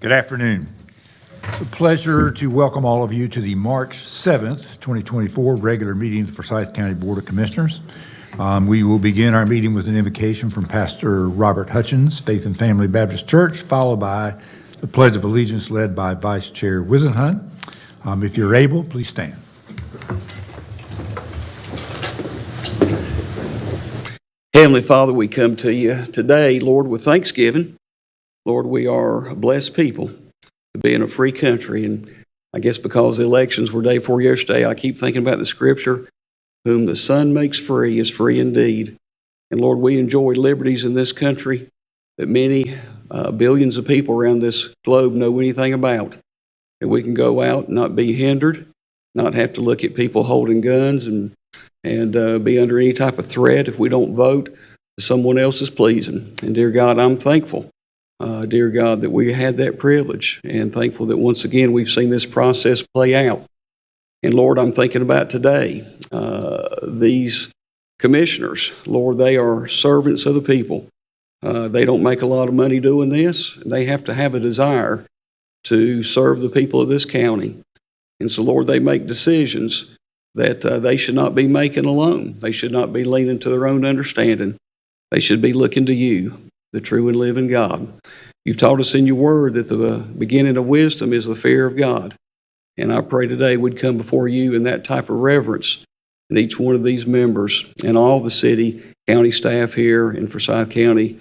Good afternoon. It's a pleasure to welcome all of you to the March 7th, 2024 regular meeting of the Forsyth County Board of Commissioners. We will begin our meeting with an invocation from Pastor Robert Hutchins, Faith and Family Baptist Church, followed by the Pledge of Allegiance led by Vice Chair Wisenhunt. If you're able, please stand. Heavenly Father, we come to you today, Lord, with thanksgiving. Lord, we are a blessed people to be in a free country. And I guess because the elections were day before yesterday, I keep thinking about the scripture, whom the Son makes free is free indeed. And Lord, we enjoy liberties in this country that many billions of people around this globe know anything about. And we can go out and not be hindered, not have to look at people holding guns and be under any type of threat if we don't vote to someone else's pleasing. And dear God, I'm thankful, dear God, that we had that privilege, and thankful that once again we've seen this process play out. And Lord, I'm thinking about today, these commissioners, Lord, they are servants of the people. They don't make a lot of money doing this. They have to have a desire to serve the people of this county. And so, Lord, they make decisions that they should not be making alone. They should not be leaning to their own understanding. They should be looking to you, the true and living God. You've taught us in your word that the beginning of wisdom is the fear of God. And I pray today we'd come before you in that type of reverence. And each one of these members and all the city, county staff here in Forsyth County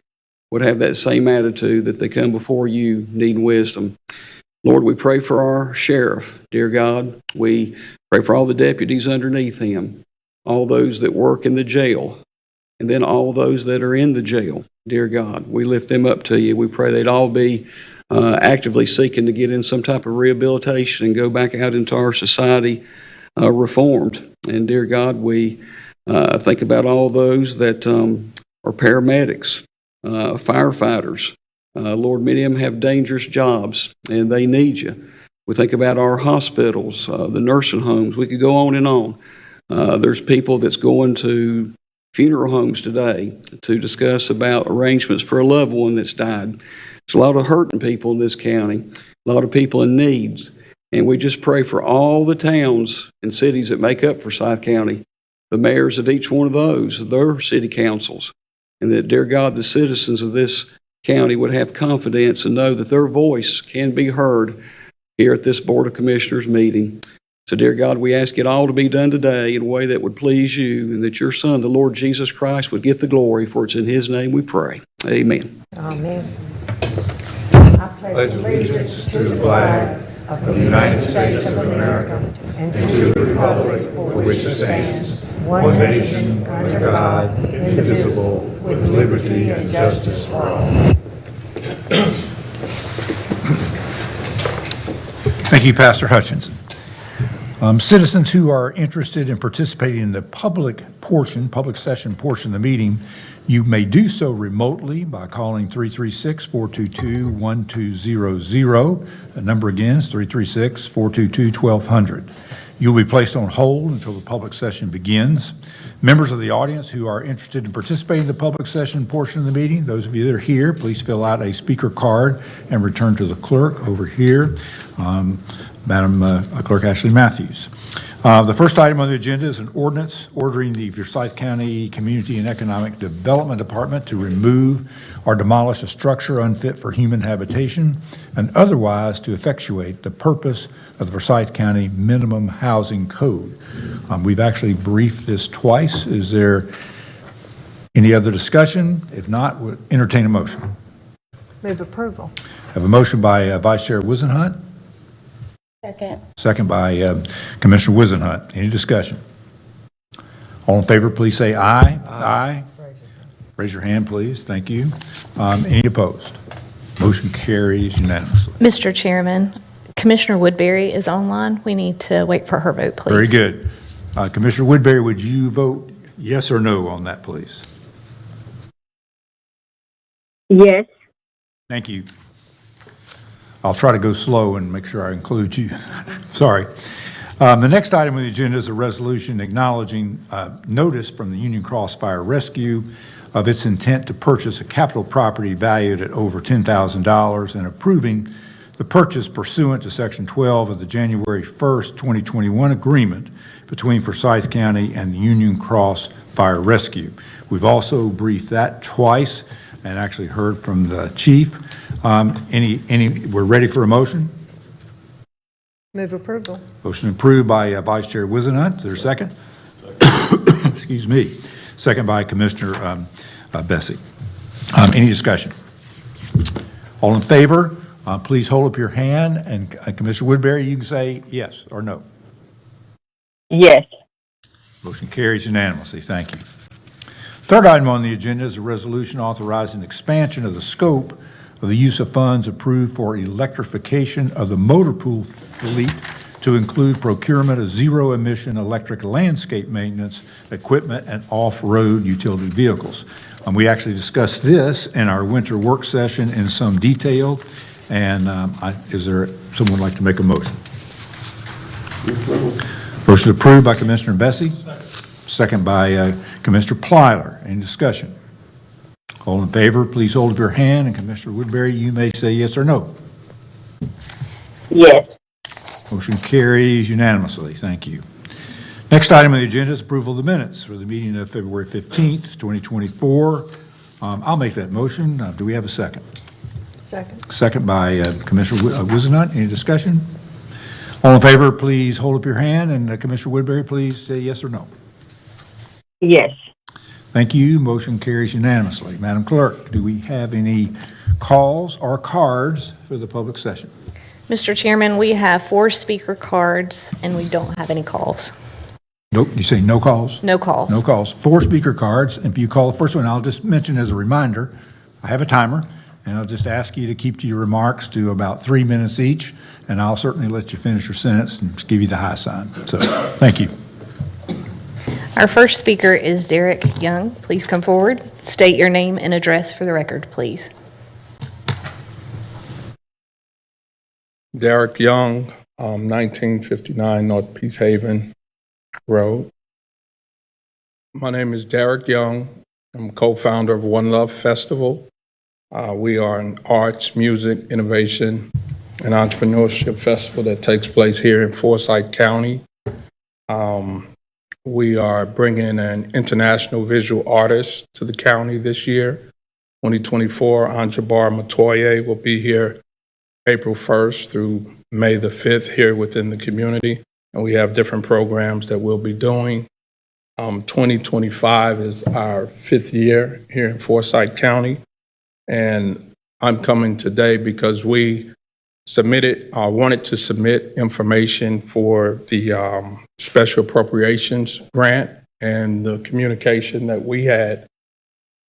would have that same attitude, that they come before you needing wisdom. Lord, we pray for our sheriff, dear God. We pray for all the deputies underneath him, all those that work in the jail, and then all those that are in the jail. Dear God, we lift them up to you. We pray they'd all be actively seeking to get in some type of rehabilitation and go back out into our society reformed. And dear God, we think about all those that are paramedics, firefighters. Lord, many of them have dangerous jobs, and they need you. We think about our hospitals, the nursing homes. We could go on and on. There's people that's going to funeral homes today to discuss about arrangements for a loved one that's died. There's a lot of hurting people in this county, a lot of people in needs. And we just pray for all the towns and cities that make up Forsyth County, the mayors of each one of those, their city councils, and that, dear God, the citizens of this county would have confidence and know that their voice can be heard here at this Board of Commissioners meeting. So, dear God, we ask it all to be done today in a way that would please you, and that your Son, the Lord Jesus Christ, would get the glory, for it's in his name we pray. Amen. Amen. I pledge allegiance to the flag of the United States of America and to the republic for which it stands, one nation, under God, indivisible, with liberty and justice for all. Thank you, Pastor Hutchinson. Citizens who are interested in participating in the public session portion of the meeting, you may do so remotely by calling 336-422-1200. The number again is 336-422-1200. You'll be placed on hold until the public session begins. Members of the audience who are interested in participating in the public session portion of the meeting, those of you that are here, please fill out a speaker card and return to the clerk over here, Madam Clerk Ashley Matthews. The first item on the agenda is an ordinance ordering the Forsyth County Community and Economic Development Department to remove or demolish a structure unfit for human habitation and otherwise to effectuate the purpose of the Forsyth County Minimum Housing Code. We've actually briefed this twice. Is there any other discussion? If not, we'll entertain a motion. Move approval. Have a motion by Vice Chair Wisenhunt. Second by Commissioner Wisenhunt. Any discussion? All in favor, please say aye. Aye. Raise your hand, please. Thank you. Any opposed? Motion carries unanimously. Mr. Chairman, Commissioner Woodbury is online. We need to wait for her vote, please. Very good. Commissioner Woodbury, would you vote yes or no on that, please? Yes. Thank you. I'll try to go slow and make sure I include you. Sorry. The next item on the agenda is a resolution acknowledging notice from the Union Cross Fire Rescue of its intent to purchase a capital property valued at over $10,000 and approving the purchase pursuant to Section 12 of the January 1st, 2021 agreement between Forsyth County and Union Cross Fire Rescue. We've also briefed that twice and actually heard from the chief. We're ready for a motion? Move approval. Motion approved by Vice Chair Wizenhut. Is there a second? Excuse me. Second by Commissioner Bessie. Any discussion? All in favor, please hold up your hand, and Commissioner Woodbury, you can say yes or no. Yes. Motion carries unanimously. Thank you. Third item on the agenda is a resolution authorizing expansion of the scope of the use of funds approved for electrification of the motor pool fleet to include procurement of zero-emission electric landscape maintenance equipment and off-road utility vehicles. We actually discussed this in our winter work session in some detail, and is there someone who'd like to make a motion? Motion approved by Commissioner Bessie, second by Commissioner Plyler. Any discussion? All in favor, please hold up your hand, and Commissioner Woodbury, you may say yes or no. Yes. Motion carries unanimously. Thank you. Next item on the agenda is approval of the minutes for the meeting of February 15th, 2024. I'll make that motion. Do we have a second? Second. Second by Commissioner Wizenhut. Any discussion? All in favor, please hold up your hand, and Commissioner Woodbury, please say yes or no. Yes. Thank you. Motion carries unanimously. Madam Clerk, do we have any calls or cards for the public session? Mr. Chairman, we have 4 speaker cards, and we don't have any calls. Nope. You say no calls? No calls. No calls. 4 speaker cards. If you call the first one, I'll just mention as a reminder, I have a timer, and I'll just ask you to keep to your remarks to about 3 minutes each, and I'll certainly let you finish your sentence and just give you the high sign. So, thank you. Our first speaker is Derek Young. Please come forward. State your name and address for the record, please. Derek Young, 1959 North Peace Haven Road. My name is Derek Young. I'm co-founder of One Love Festival. We are an arts, music, innovation, and entrepreneurship festival that takes place here in Forsyth County. We are bringing an international visual artist to the county this year. 2024, Anjabar Matoye will be here April 1st through May the 5th here within the community. And we have different programs that we'll be doing. 2025 is our 5th year here in Forsyth County. And I'm coming today because we wanted to submit information for the special appropriations grant, and the communication that we had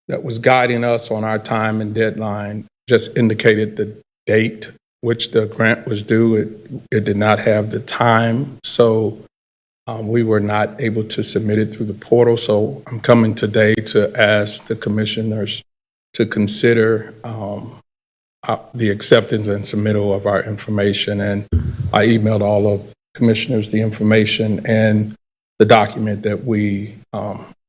that was guiding us on our time and deadline just indicated the date which the grant was due. It did not have the time, so we were not able to submit it through the portal. So I'm coming today to ask the commissioners to consider the acceptance and submittal of our information. And I emailed all of commissioners the information and the document that we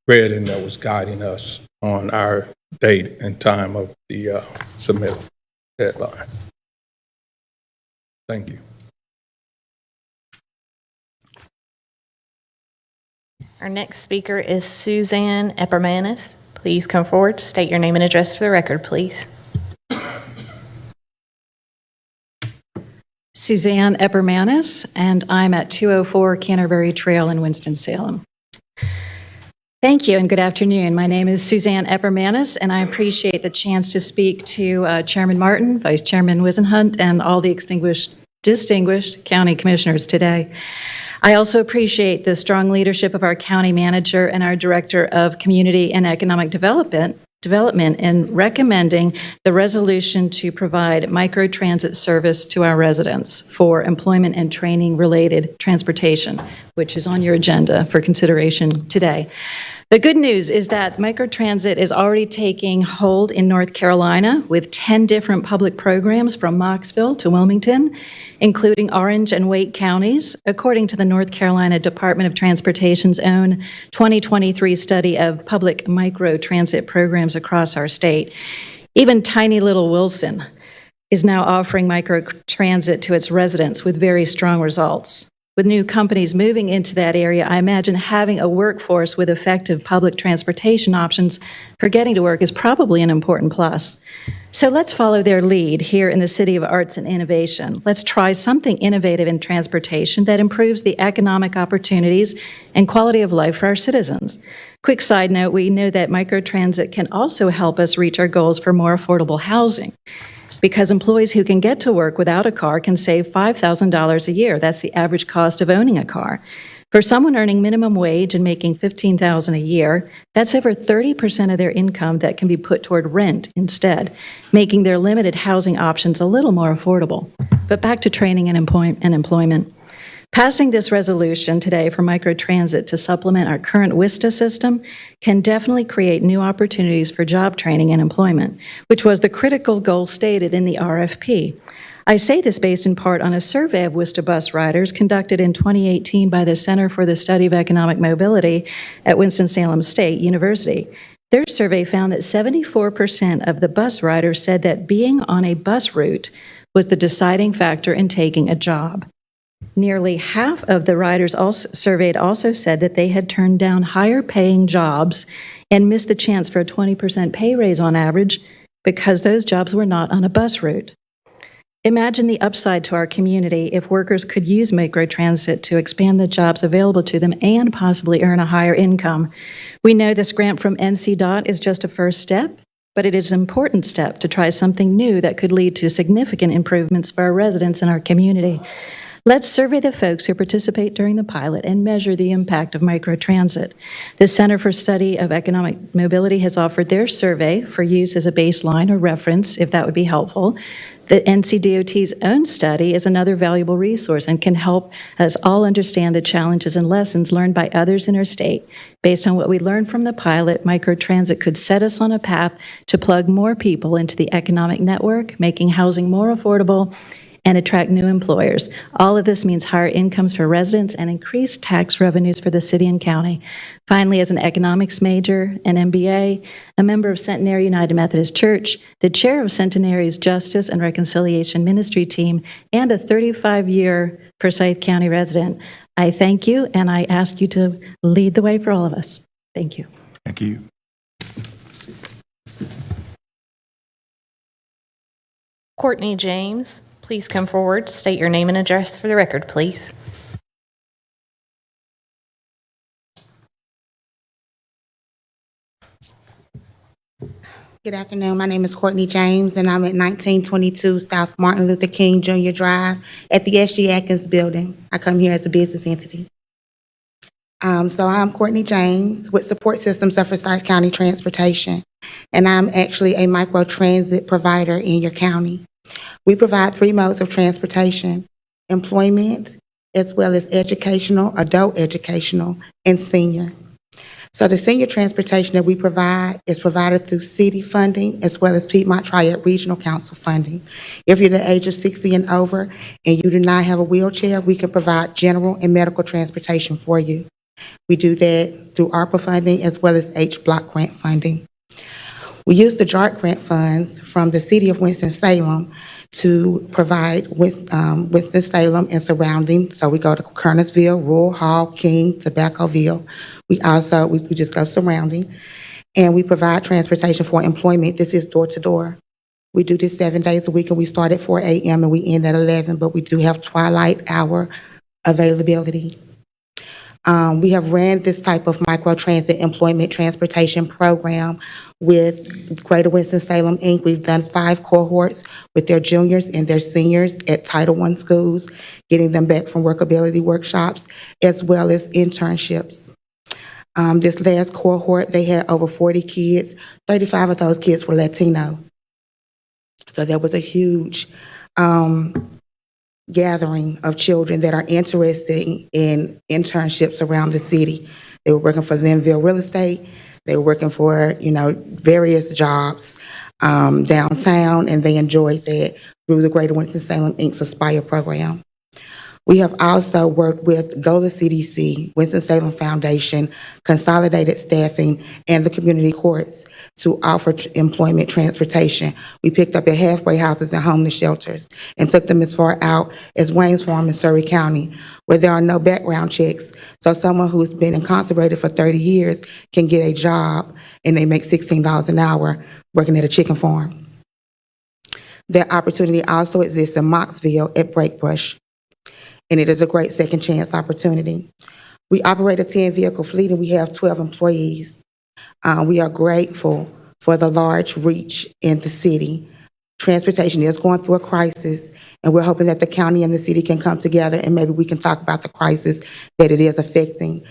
read and that was guiding us on our date and time of the submit deadline. Thank you. Our next speaker is Suzanne Eppermanis. Please come forward. State your name and address for the record, please. Suzanne Eppermanis, and I'm at 204 Canterbury Trail in Winston-Salem. Thank you and good afternoon. My name is Suzanne Eppermanis, and I appreciate the chance to speak to Chairman Martin, Vice Chairman Wizenhut, and all the distinguished county commissioners today. I also appreciate the strong leadership of our county manager and our Director of Community and Economic Development in recommending the resolution to provide microtransit service to our residents for employment and training related transportation, which is on your agenda for consideration today. The good news is that microtransit is already taking hold in North Carolina with 10 different public programs from Knoxville to Wilmington, including Orange and Wake counties, according to the North Carolina Department of Transportation's own 2023 study of public microtransit programs across our state. Even tiny little Wilson is now offering microtransit to its residents with very strong results. With new companies moving into that area, I imagine having a workforce with effective public transportation options for getting to work is probably an important plus. So let's follow their lead here in the City of Arts and Innovation. Let's try something innovative in transportation that improves the economic opportunities and quality of life for our citizens. Quick side note, we know that microtransit can also help us reach our goals for more affordable housing, because employees who can get to work without a car can save $5,000 a year. That's the average cost of owning a car. For someone earning minimum wage and making $15,000 a year, that's over 30% of their income that can be put toward rent instead, making their limited housing options a little more affordable. But back to training and employment. Passing this resolution today for microtransit to supplement our current WISTA system can definitely create new opportunities for job training and employment, which was the critical goal stated in the RFP. I say this based in part on a survey of WISTA bus riders conducted in 2018 by the Center for the Study of Economic Mobility at Winston-Salem State University. Their survey found that 74% of the bus riders said that being on a bus route was the deciding factor in taking a job. Nearly half of the riders surveyed also said that they had turned down higher-paying jobs and missed the chance for a 20% pay raise on average because those jobs were not on a bus route. Imagine the upside to our community if workers could use microtransit to expand the jobs available to them and possibly earn a higher income. We know this grant from NCDOT is just a first step, but it is an important step to try something new that could lead to significant improvements for our residents and our community. Let's survey the folks who participate during the pilot and measure the impact of microtransit. The Center for Study of Economic Mobility has offered their survey for use as a baseline or reference, if that would be helpful. The NCDOT's own study is another valuable resource and can help us all understand the challenges and lessons learned by others in our state. Based on what we learned from the pilot, microtransit could set us on a path to plug more people into the economic network, making housing more affordable and attract new employers. All of this means higher incomes for residents and increased tax revenues for the city and county. Finally, as an economics major, an MBA, a member of Centenary United Methodist Church, the chair of Centenary's Justice and Reconciliation Ministry team, and a 35-year Forsyth County resident, I thank you, and I ask you to lead the way for all of us. Thank you. Thank you. Courtney James, please come forward. State your name and address for the record, please. Good afternoon. My name is Courtney James, and I'm at 1922 South Martin Luther King Jr. Drive at the S.G. Atkins Building. I come here as a business entity. So I'm Courtney James with Support Systems of Forsyth County Transportation, and I'm actually a microtransit provider in your county. We provide 3 modes of transportation: employment, as well as educational, adult educational, and senior. So the senior transportation that we provide is provided through city funding as well as Piedmont Triad Regional Council funding. If you're the age of 60 and over and you do not have a wheelchair, we can provide general and medical transportation for you. We do that through ARPA funding as well as H-Block grant funding. We use the JART grant funds from the city of Winston-Salem to provide Winston-Salem and surrounding. So we go to Kernersville, Rural Hall, King, Tobaccoville. We just go surrounding. And we provide transportation for employment. This is door to door. We do this 7 days a week, and we start at 4 a.m. and we end at 11, but we do have twilight hour availability. We have ran this type of microtransit employment transportation program with Greater Winston-Salem, Inc. We've done 5 cohorts with their juniors and their seniors at Title I schools, getting them back from workability workshops, as well as internships. This last cohort, they had over 40 kids. 35 of those kids were Latino. So there was a huge gathering of children that are interested in internships around the city. They were working for Linville Real Estate. They were working for, various jobs downtown, and they enjoyed that through the Greater Winston-Salem Inc.'s Aspire program. We have also worked with GOLA CDC, Winston-Salem Foundation, Consolidated Staffing, and the community courts to offer employment transportation. We picked up at halfway houses and homeless shelters and took them as far out as Wayne's Farm in Surrey County, where there are no background checks. So someone who's been incarcerated for 30 years can get a job and they make $16 an hour working at a chicken farm. That opportunity also exists in Moxville at Breakbrush, and it is a great second chance opportunity. We operate a 10-vehicle fleet and we have 12 employees. We are grateful for the large reach in the city. Transportation is going through a crisis, and we're hoping that the county and the city can come together and maybe we can talk about the crisis that it is affecting.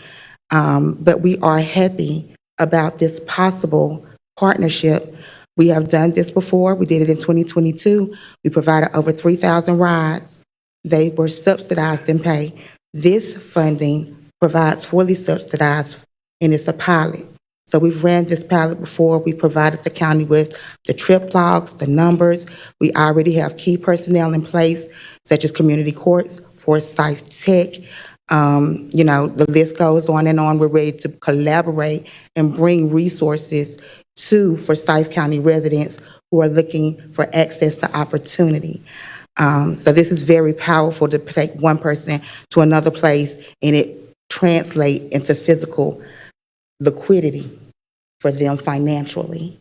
But we are happy about this possible partnership. We have done this before. We did it in 2022. We provided over 3,000 rides. They were subsidized in pay. This funding provides fully subsidized, and it's a pilot. So we've ran this pilot before. We provided the county with the trip logs, the numbers. We already have key personnel in place, such as community courts, Forsyth Tech. The list goes on and on. We're ready to collaborate and bring resources to Forsyth County residents who are looking for access to opportunity. So this is very powerful to take one person to another place and it translate into physical liquidity for them financially.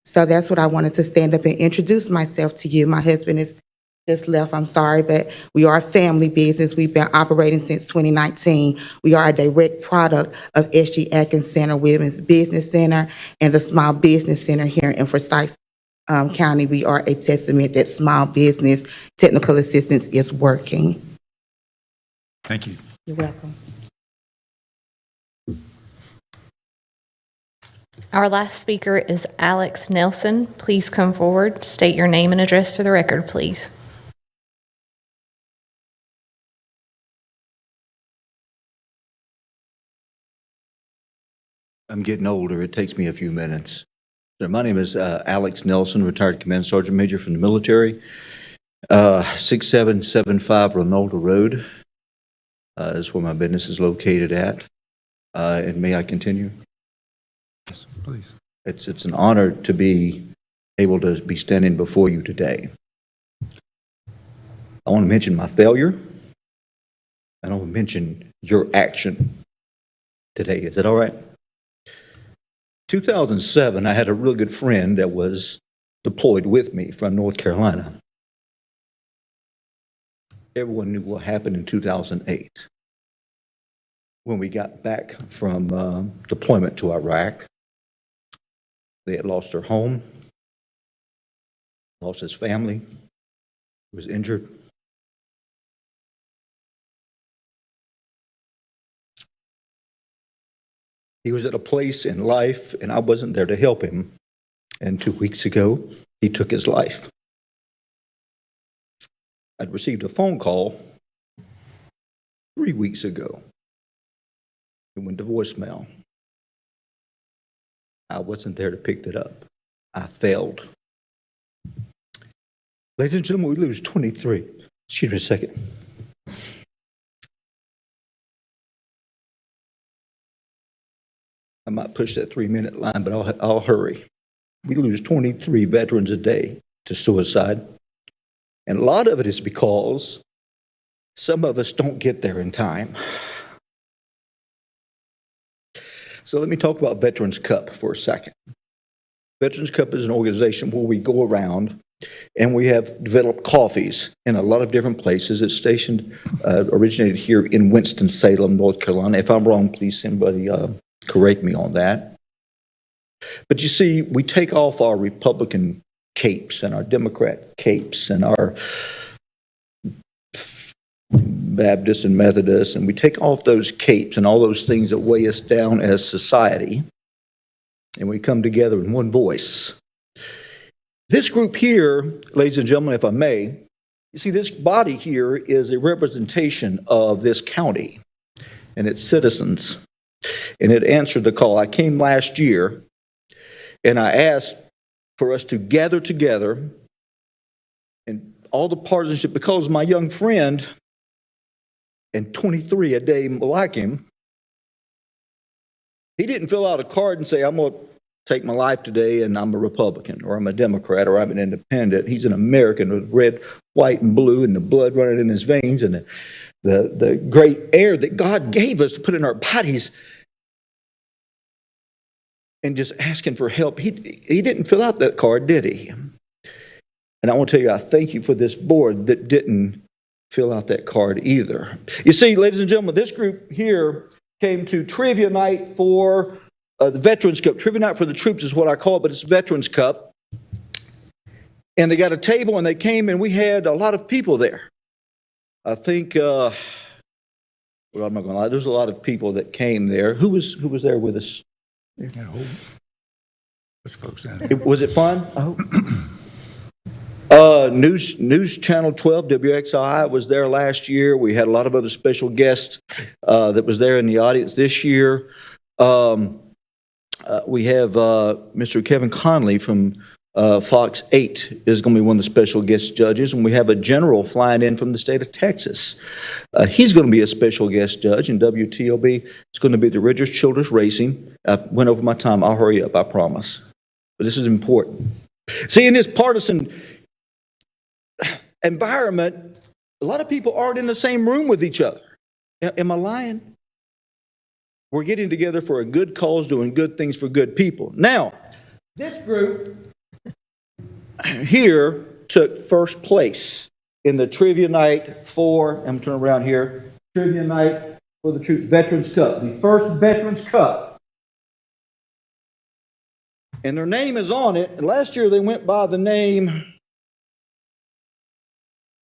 So that's what I wanted to stand up and introduce myself to you. My husband is just left, I'm sorry, but we are a family business. We've been operating since 2019. We are a direct product of SG Atkins Center, Women's Business Center, and the Small Business Center here in Forsyth County. We are a testament that small business technical assistance is working. Thank you. You're welcome. Our last speaker is Alex Nelson. Please come forward. State your name and address for the record, please. I'm getting older. It takes me a few minutes. So my name is Alex Nelson, retired Command Sergeant Major from the military. 6775 Ronaldo Road is where my business is located at. And may I continue? Yes, please. It's an honor to be able to be standing before you today. I want to mention my failure. I want to mention your action today. Is that all right? 2007, I had a real good friend that was deployed with me from North Carolina. Everyone knew what happened in 2008. When we got back from deployment to Iraq, they had lost their home, lost his family, was injured. He was at a place in life, and I wasn't there to help him. And 2 weeks ago, he took his life. I'd received a phone call 3 weeks ago. It went to voicemail. I wasn't there to pick it up. I failed. Ladies and gentlemen, we lose 23. Excuse me a second. I might push that 3-minute line, but I'll hurry. We lose 23 veterans a day to suicide. And a lot of it is because some of us don't get there in time. So let me talk about Veterans Cup for a second. Veterans Cup is an organization where we go around and we have developed coffees in a lot of different places. It's originated here in Winston-Salem, North Carolina. If I'm wrong, please somebody correct me on that. But you see, we take off our Republican capes and our Democrat capes and our Baptists and Methodists, and we take off those capes and all those things that weigh us down as society, and we come together in one voice. This group here, ladies and gentlemen, if I may, you see, this body here is a representation of this county and its citizens. And it answered the call. I came last year and I asked for us to gather together and all the partisanship, because my young friend and 23 a day like him. He didn't fill out a card and say, I'm going to take my life today and I'm a Republican or I'm a Democrat or I'm an independent. He's an American with red, white, and blue and the blood running in his veins and the great air that God gave us to put in our bodies and just asking for help. He didn't fill out that card, did he? And I want to tell you, I thank you for this board that didn't fill out that card either. You see, ladies and gentlemen, this group here came to trivia night for the Veterans Cup. Trivia night for the troops is what I call it, but it's Veterans Cup. And they got a table and they came and we had a lot of people there. I think, well, I'm not going to lie, there's a lot of people that came there. Who was there with us? Yeah, those folks down there. Was it fun? I hope. News Channel 12, WXI, was there last year. We had a lot of other special guests that was there in the audience this year. We have Mr. Kevin Conley from Fox 8 is going to be one of the special guest judges, and we have a general flying in from the state of Texas. He's going to be a special guest judge, and WTOB is going to be the Richard Childress Racing. I went over my time. I'll hurry up, I promise. But this is important. See, in this partisan environment, a lot of people aren't in the same room with each other. Am I lying? We're getting together for a good cause, doing good things for good people. Now, this group here took first place in the trivia night for, I'm turning around here, trivia night for the Troops Veterans Cup, the first Veterans Cup. And their name is on it. And last year they went by the name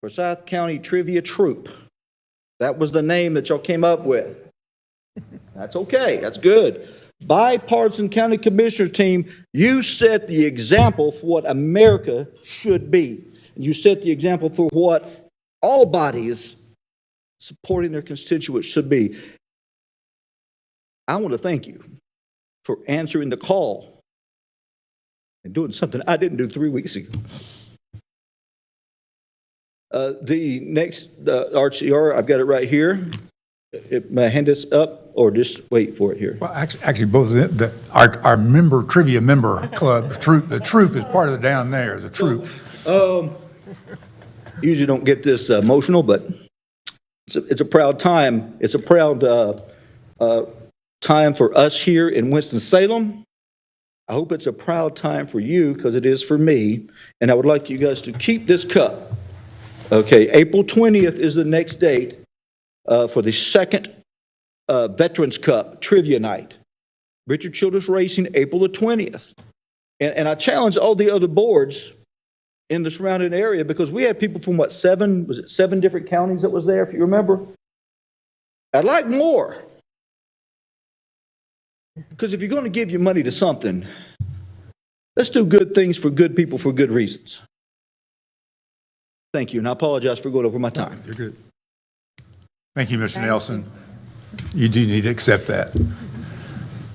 Forsyth County Trivia Troop. That was the name that y'all came up with. That's okay. That's good. Bipartisan County Commissioner team, you set the example for what America should be. And you set the example for what all bodies supporting their constituents should be. I want to thank you for answering the call and doing something I didn't do 3 weeks ago. The next RCR, I've got it right here. May I hand this up or just wait for it here? Well, actually, both of them, our member, trivia member club, the troop is part of the down there, the troop. Usually don't get this emotional, but it's a proud time. It's a proud time for us here in Winston-Salem. I hope it's a proud time for you because it is for me. And I would like you guys to keep this cup. Okay, April 20th is the next date for the second Veterans Cup Trivia Night. Richard Childress Racing, April the 20th. And I challenge all the other boards in the surrounding area because we had people from, seven different counties that was there, if you remember? I'd like more. Because if you're going to give your money to something, let's do good things for good people for good reasons. Thank you, and I apologize for going over my time. You're good. Thank you, Mr. Nelson. You do need to accept that.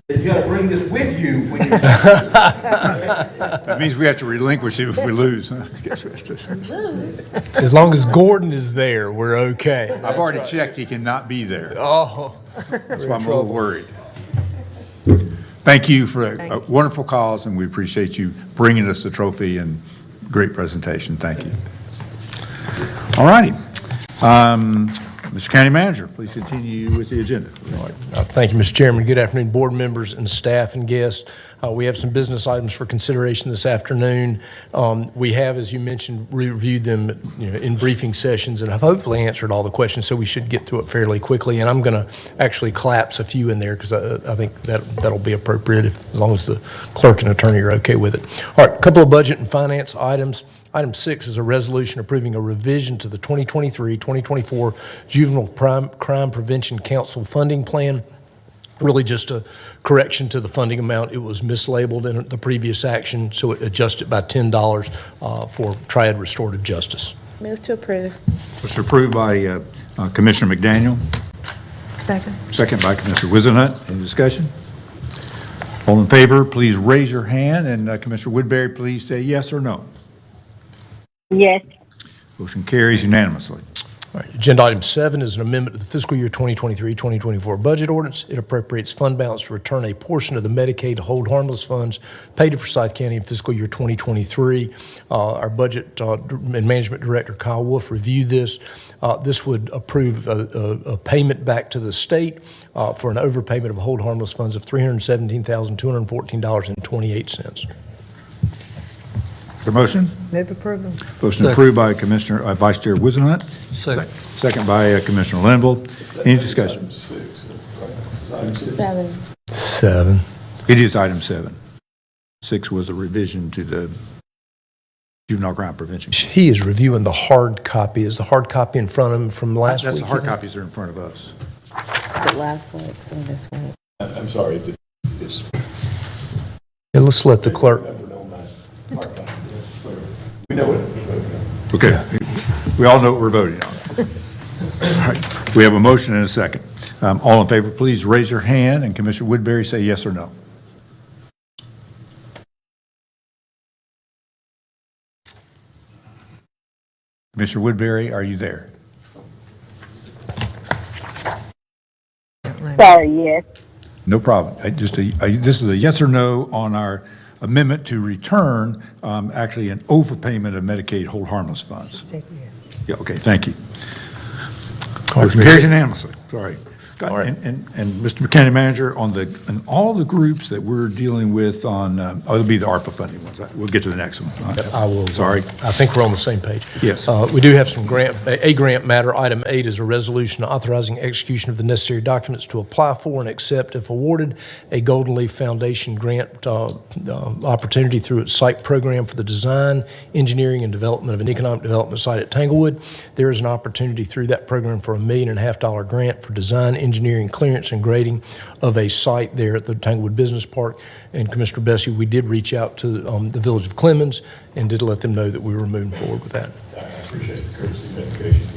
You got to bring this with you when you. That means we have to relinquish it if we lose. Huh? I guess we have to. As long as Gordon is there, we're okay. I've already checked. He cannot be there. Oh, That's why I'm a little worried. Thank you for a wonderful cause, and we appreciate you bringing us the trophy and great presentation. Thank you. All righty. Mr. County Manager, please continue with the agenda. thank you, Mr. Chairman. Good afternoon, board members and staff and guests. We have some business items for consideration this afternoon. We have, as you mentioned, reviewed them in briefing sessions and have hopefully answered all the questions, so we should get through it fairly quickly. And I'm going to actually collapse a few in there because I think that'll be appropriate as long as the clerk and attorney are okay with it. All right, a couple of budget and finance items. Item 6 is a resolution approving a revision to the 2023-2024 Juvenile Crime Prevention Council funding plan. Really just a correction to the funding amount. It was mislabeled in the previous action, so it adjusted by $10 for Triad Restorative Justice. Move to approve. It's approved by Commissioner McDaniel, Second. second by Commissioner Wizenhut. Any discussion? All in favor, please raise your hand, and Commissioner Woodbury, please say yes or no. Yes. Motion carries unanimously. All right, agenda item 7 is an amendment to the fiscal year 2023-2024 budget ordinance. It appropriates fund balance to return a portion of the Medicaid hold harmless funds paid to Forsyth County in fiscal year 2023. Our budget and management director, Kyle Wolf, reviewed this. This would approve a payment back to the state for an overpayment of hold harmless funds of $317,214.28. The motion? Move approval. Motion approved by Vice Chair Wizenhut. Second by Commissioner Linville. Any discussion? 7. It is item 7. 6 was a revision to the juvenile crime prevention. He is reviewing the hard copy. Is the hard copy in front of him from last week? That's the hard copies that are in front of us. The last week's or this week? I'm sorry. Yeah, let's let the clerk. We know it. Okay, we all know what we're voting on. All right, we have a motion and a second. All in favor, please raise your hand, and Commissioner Woodbury say yes or no. Commissioner Woodbury, are you there? Sorry, yes. No problem. This is a yes or no on our amendment to return actually an overpayment of Medicaid hold harmless funds. Yeah, okay, thank you. Motion carries unanimously. Sorry. All right. And Mr. County Manager, on all the groups that we're dealing with on, it'll be the ARPA funding ones. We'll get to the next one. I will. Sorry. I think we're on the same page. Yes. We do have some grant matter. Item 8 is a resolution authorizing execution of the necessary documents to apply for and accept, if awarded, a Golden Leaf Foundation grant opportunity through its site program for the design, engineering, and development of an economic development site at Tanglewood. There is an opportunity through that program for a $1.5 million grant for design, engineering, clearance, and grading of a site there at the Tanglewood Business Park. And Commissioner Bessie, we did reach out to the Village of Clemens and did let them know that we were moving forward with that. I appreciate the courtesy and dedication to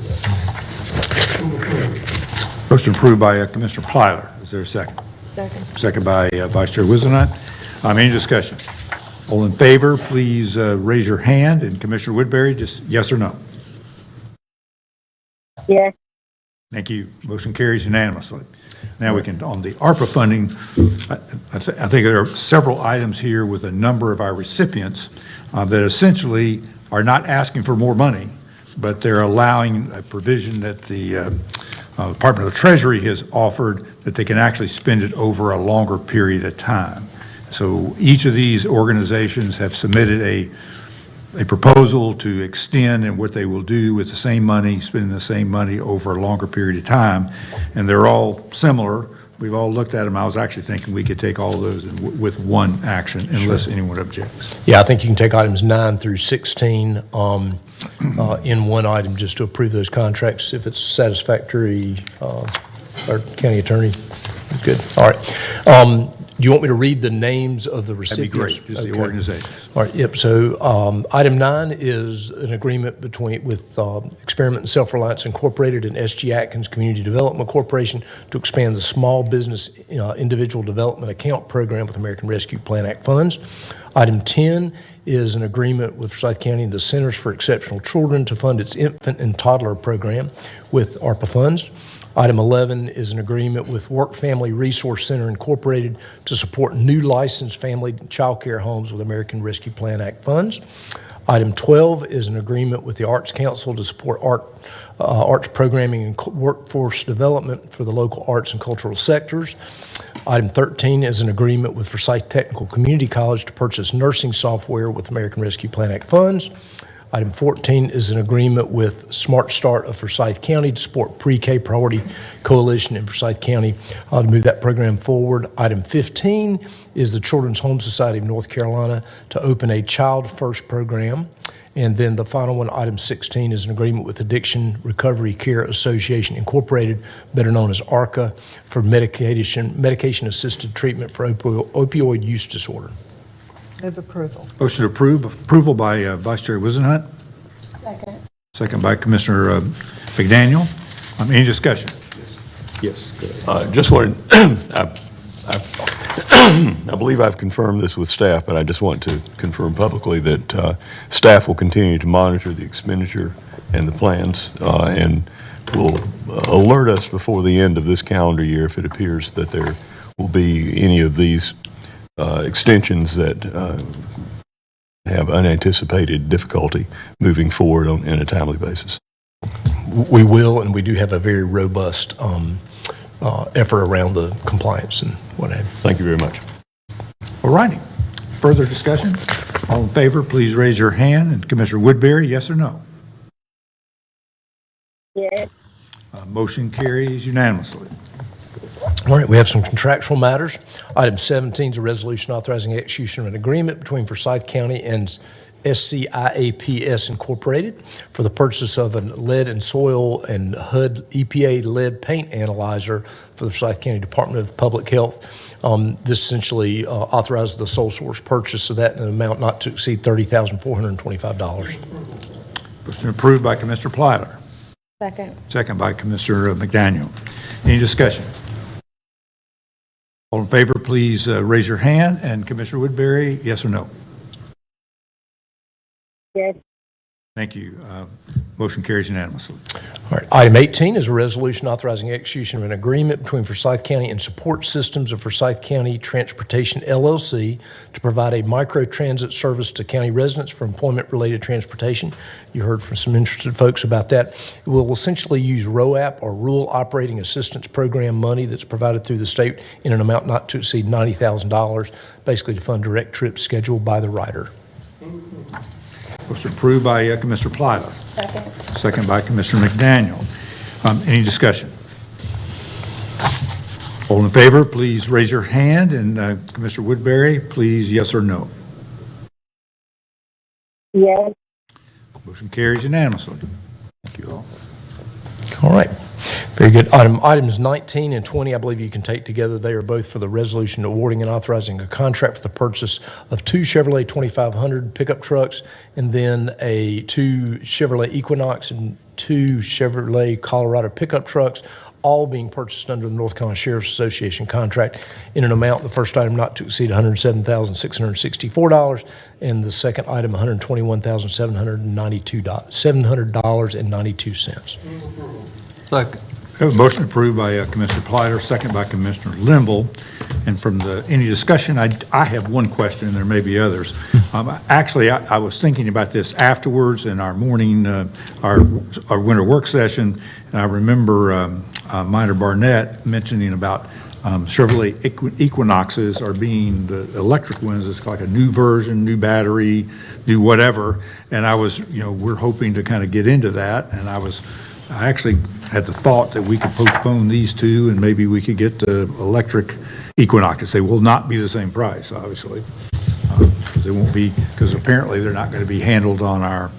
that. Motion approved by Commissioner Plyler. Is there a second? Second. Second by Vice Chair Wizenhut. Any discussion? All in favor, please raise your hand, and Commissioner Woodbury, just yes or no. Yes. Thank you. Motion carries unanimously. Now we can, on the ARPA funding, I think there are several items here with a number of our recipients that essentially are not asking for more money, but they're allowing a provision that the Department of the Treasury has offered that they can actually spend it over a longer period of time. So each of these organizations have submitted a proposal to extend, and what they will do with the same money, spending the same money over a longer period of time. And they're all similar. We've all looked at them. I was actually thinking we could take all of those with one action unless anyone objects. Yeah, I think you can take items 9 through 16 in one item just to approve those contracts if it's satisfactory. Our county attorney, good. All right. Do you want me to read the names of the recipients? That'd be great, just the organizations. All right, yep, so item 9 is an agreement with Experiment and Self-Reliance Incorporated and S.G. Atkins Community Development Corporation to expand the Small Business Individual Development Account Program with American Rescue Plan Act funds. Item 10 is an agreement with Forsyth County and the Centers for Exceptional Children to fund its infant and toddler program with ARPA funds. Item 11 is an agreement with Work Family Resource Center Incorporated to support new licensed family child care homes with American Rescue Plan Act funds. Item 12 is an agreement with the Arts Council to support arts programming and workforce development for the local arts and cultural sectors. Item 13 is an agreement with Forsyth Technical Community College to purchase nursing software with American Rescue Plan Act funds. Item 14 is an agreement with Smart Start of Forsyth County to support Pre-K Priority Coalition in Forsyth County to move that program forward. Item 15 is the Children's Home Society of North Carolina to open a Child First program. And then the final one, item 16, is an agreement with Addiction Recovery Care Association Incorporated, better known as ARCA, for medication-assisted treatment for opioid use disorder. Move approval. Motion to approval by Vice Chair Wizenhut. Second. Second by Commissioner McDaniel. Any discussion? Yes, go ahead. Just wanted, I believe I've confirmed this with staff, but I just want to confirm publicly that staff will continue to monitor the expenditure and the plans, and will alert us before the end of this calendar year if it appears that there will be any of these extensions that have unanticipated difficulty moving forward in a timely basis. We will, and we do have a very robust effort around the compliance and what have you. Thank you very much. All righty. Further discussion? All in favor, please raise your hand. And Commissioner Woodbury, yes or no? Yes. Motion carries unanimously. All right, we have some contractual matters. Item 17 is a resolution authorizing execution of an agreement between Forsyth County and SCIAPS Incorporated for the purchase of a lead and soil and HUD EPA lead paint analyzer for the Forsyth County Department of Public Health. This essentially authorizes the sole source purchase of that in an amount not to exceed $30,425. Motion approved by Commissioner Platter. Second. Second by Commissioner McDaniel. Any discussion? All in favor, please raise your hand. And Commissioner Woodbury, yes or no? Yes. Thank you. Motion carries unanimously. All right, item 18 is a resolution authorizing execution of an agreement between Forsyth County and Support Systems of Forsyth County Transportation, LLC, to provide a microtransit service to county residents for employment-related transportation. You heard from some interested folks about that. It will essentially use ROAP, or Rural Operating Assistance Program money that's provided through the state in an amount not to exceed $90,000, basically to fund direct trips scheduled by the rider. Motion approved by Commissioner Platter. Second. Second by Commissioner McDaniel. Any discussion? All in favor, please raise your hand. And Commissioner Woodbury, please yes or no. Yes. Motion carries unanimously. Thank you all. All right. Very good. Items 19 and 20, I believe you can take together. They are both for the resolution awarding and authorizing a contract for the purchase of 2 Chevrolet 2500 pickup trucks, and then 2 Chevrolet Equinox and 2 Chevrolet Colorado pickup trucks, all being purchased under the North Carolina Sheriff's Association contract in an amount, the first item not to exceed $107,664, and the second item $121,792. Have a motion approved by Commissioner Platter, second by Commissioner Linville. And from any discussion, I have one question, there may be others. Actually, I was thinking about this afterwards in our morning, our winter work session, and I remember Minor Barnett mentioning about Chevrolet Equinoxes are being the electric ones. It's like a new version, new battery, new whatever. And I was, we're hoping to kind of get into that, and I actually had the thought that we could postpone these two and maybe we could get the electric Equinoxes. They will not be the same price, obviously. They won't be, because apparently they're not going to be handled on our,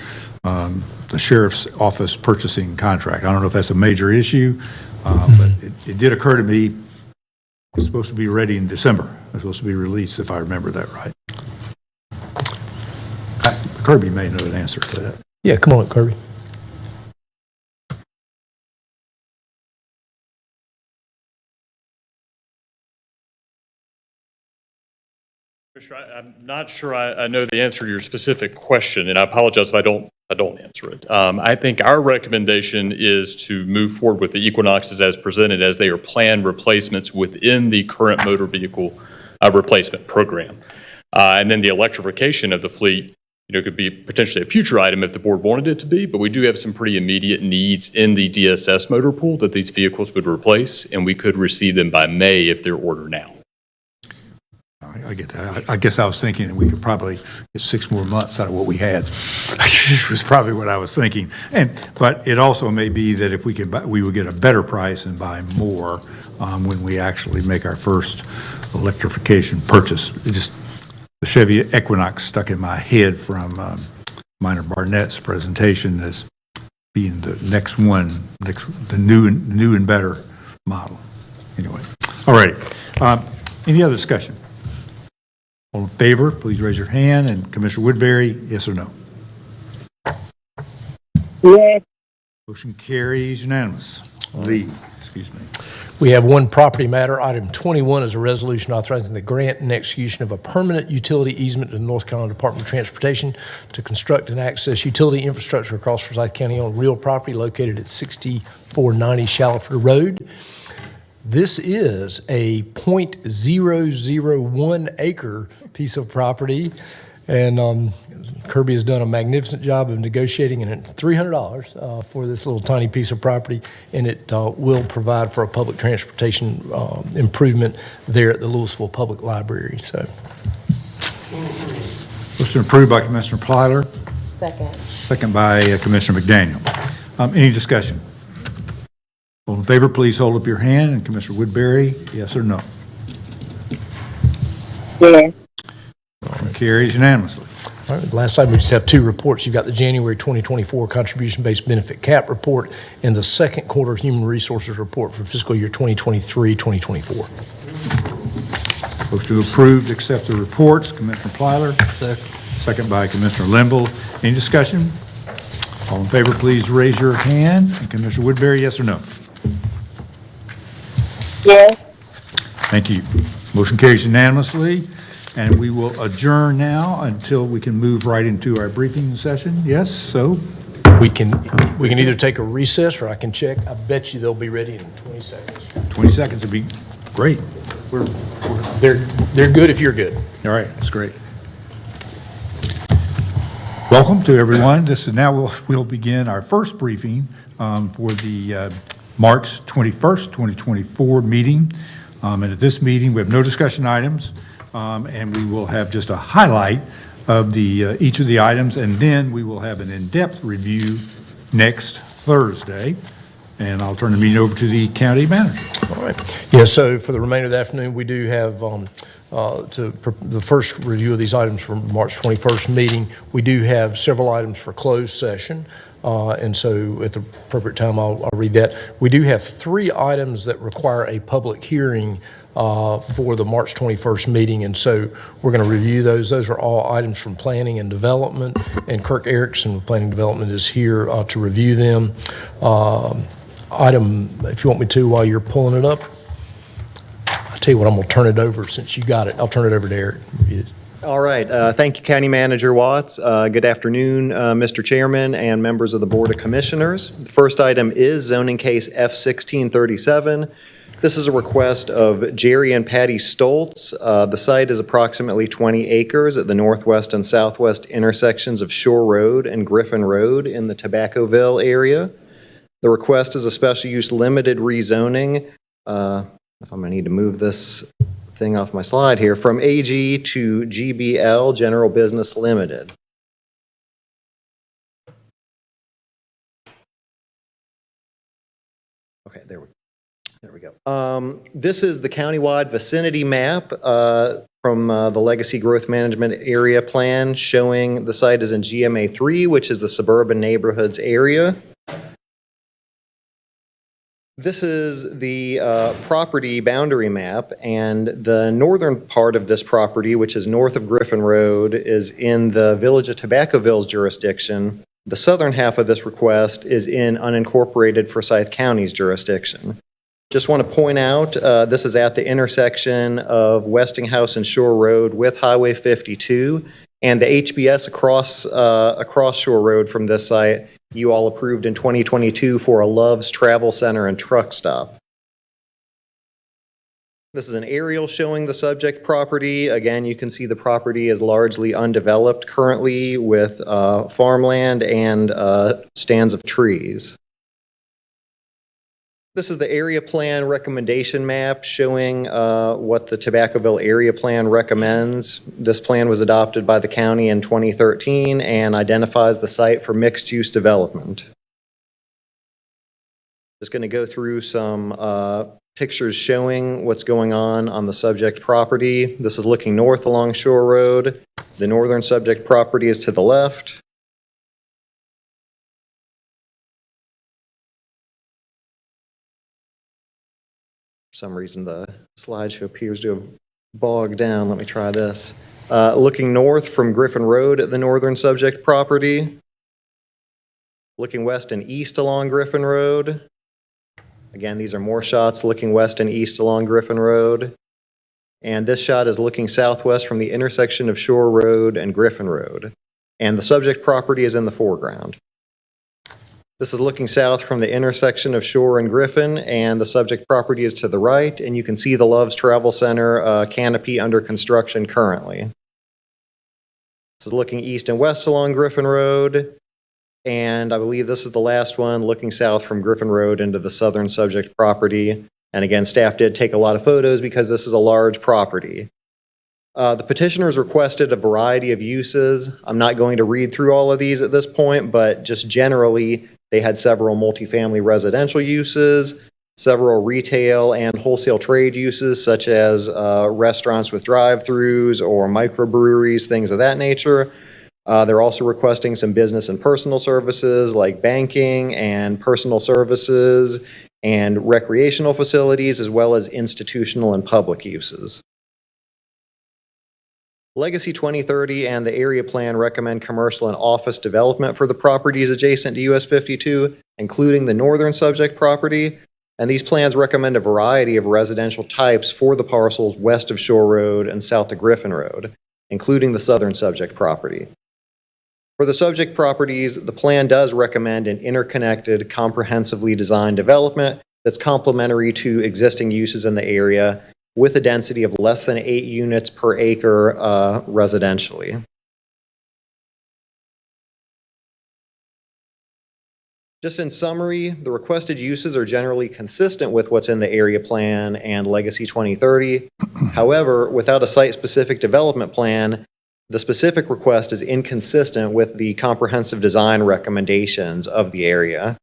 the sheriff's office purchasing contract. I don't know if that's a major issue, but it did occur to me, it's supposed to be ready in December. It's supposed to be released, if I remember that right. Kirby may know an answer to that. Yeah, come on, Kirby. I'm not sure I know the answer to your specific question, and I apologize if I don't answer it. I think our recommendation is to move forward with the Equinoxes as presented, as they are planned replacements within the current motor vehicle replacement program. And then the electrification of the fleet, could be potentially a future item if the board wanted it to be, but we do have some pretty immediate needs in the DSS motor pool that these vehicles would replace, and we could receive them by May if they're ordered now. I get that. I guess I was thinking that we could probably get 6 more months out of what we had. This was probably what I was thinking. But it also may be that if we could, we would get a better price and buy more when we actually make our first electrification purchase. The Chevy Equinox stuck in my head from Minor Barnett's presentation as being the next one, the new and better model. Anyway, all right. Any other discussion? All in favor, please raise your hand. And Commissioner Woodbury, yes or no? Yes. Motion carries unanimous. Lee, excuse me. We have one property matter. Item 21 is a resolution authorizing the grant and execution of a permanent utility easement to the North Carolina Department of Transportation to construct and access utility infrastructure across Forsyth County on real property located at 6490 Shallowford Road. This is a .001 acre piece of property, and Kirby has done a magnificent job of negotiating $300 for this little tiny piece of property, and it will provide for a public transportation improvement there at the Louisville Public Library. So, Motion approved by Commissioner Plyler, Second. second by Commissioner McDaniel. Any discussion? All in favor, please hold up your hand. And Commissioner Woodbury, yes or no? Yes. Motion carries unanimously. all right, last item, we just have two reports. You've got the January 2024 contribution-based benefit cap report and the second quarter human resources report for fiscal year 2023-2024. Motion to approve, to accept the reports. Commissioner Plyler, second by Commissioner Limble. Any discussion? All in favor, please raise your hand. And Commissioner Woodbury, yes or no? Yes. Thank you. Motion carries unanimously, and we will adjourn now until we can move right into our briefing session. Yes, so? We can either take a recess or I can check. I bet you they'll be ready in 20 seconds. 20 seconds would be great. They're good if you're good. All right, that's great. Welcome to everyone. Now we'll begin our first briefing for the March 21st, 2024 meeting. And at this meeting, we have no discussion items, and we will have just a highlight of each of the items, and then we will have an in-depth review next Thursday. And I'll turn the meeting over to the county manager. All right. Yeah, so for the remainder of the afternoon, we do have the first review of these items from March 21st meeting. We do have several items for closed session. And so at the appropriate time, I'll read that. We do have 3 items that require a public hearing for the March 21st meeting, and so we're going to review those. Those are all items from Planning and Development, and Kirk Erickson with Planning and Development is here to review them. Item, if you want me to, while you're pulling it up, I'll tell you what, I'm going to turn it over since you got it. I'll turn it over to Eric. All right. Thank you, County Manager Watts. Good afternoon, Mr. Chairman and members of the Board of Commissioners. The first item is zoning case F-1637. This is a request of Jerry and Patty Stoltz. The site is approximately 20 acres at the northwest and southwest intersections of Shore Road and Griffin Road in the Tobaccoville area. The request is a special use limited rezoning. If I'm going to need to move this thing off my slide here, from AG to GBL, General Business Limited. Okay, there we go. This is the countywide vicinity map from the Legacy Growth Management Area Plan showing the site is in GMA 3, which is the suburban neighborhoods area. This is the property boundary map, and the northern part of this property, which is north of Griffin Road, is in the Village of Tobaccoville's jurisdiction. The southern half of this request is in unincorporated Forsyth County's jurisdiction. Just want to point out, this is at the intersection of Westinghouse and Shore Road with Highway 52, and the HBS across Shore Road from this site you all approved in 2022 for a Love's Travel Center and Truck Stop. This is an aerial showing the subject property. Again, you can see the property is largely undeveloped currently with farmland and stands of trees. This is the area plan recommendation map showing what the Tobaccoville area plan recommends. This plan was adopted by the county in 2013 and identifies the site for mixed-use development. Just going to go through some pictures showing what's going on the subject property. This is looking north along Shore Road. The northern subject property is to the left. For some reason, the slideshow appears to have bogged down. Let me try this. Looking north from Griffin Road at the northern subject property. Looking west and east along Griffin Road. Again, these are more shots looking west and east along Griffin Road. And this shot is looking southwest from the intersection of Shore Road and Griffin Road. And the subject property is in the foreground. This is looking south from the intersection of Shore and Griffin, and the subject property is to the right, and you can see the Love's Travel Center canopy under construction currently. This is looking east and west along Griffin Road, and I believe this is the last one looking south from Griffin Road into the southern subject property. And again, staff did take a lot of photos because this is a large property. The petitioners requested a variety of uses. I'm not going to read through all of these at this point, but just generally, they had several multifamily residential uses, several retail and wholesale trade uses, such as restaurants with drive-throughs or microbreweries, things of that nature. They're also requesting some business and personal services like banking and personal services and recreational facilities, as well as institutional and public uses. Legacy 2030 and the area plan recommend commercial and office development for the properties adjacent to US 52, including the northern subject property. And these plans recommend a variety of residential types for the parcels west of Shore Road and south of Griffin Road, including the southern subject property. For the subject properties, the plan does recommend an interconnected, comprehensively designed development that's complementary to existing uses in the area, with a density of less than 8 units per acre residentially. Just in summary, the requested uses are generally consistent with what's in the area plan and Legacy 2030. However, without a site-specific development plan, the specific request is inconsistent with the comprehensive design recommendations of the area.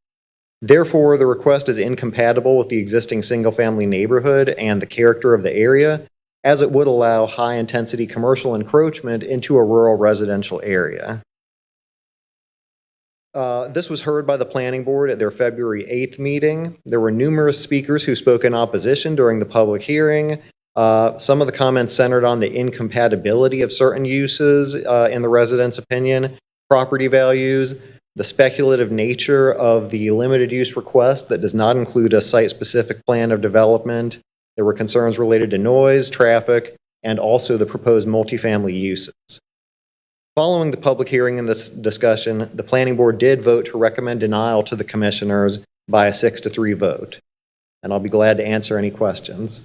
Therefore, the request is incompatible with the existing single-family neighborhood and the character of the area, as it would allow high-intensity commercial encroachment into a rural residential area. This was heard by the Planning Board at their February 8th meeting. There were numerous speakers who spoke in opposition during the public hearing. Some of the comments centered on the incompatibility of certain uses in the residents' opinion, property values, the speculative nature of the limited use request that does not include a site-specific plan of development. There were concerns related to noise, traffic, and also the proposed multifamily uses. Following the public hearing and this discussion, the Planning Board did vote to recommend denial to the commissioners by a 6-3 vote. And I'll be glad to answer any questions.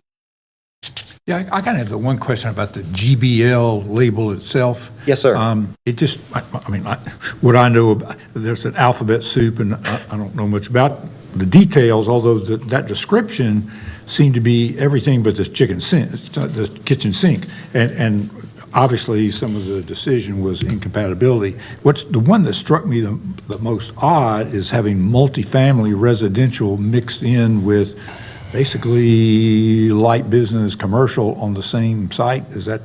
Yeah, I kind of have the one question about the GBL label itself. Yes, sir. It just, what I know, there's an alphabet soup, and I don't know much about the details, although that description seemed to be everything but this kitchen sink. And obviously, some of the decision was incompatibility. What's the one that struck me the most odd is having multifamily residential mixed in with basically light business, commercial on the same site. Is that?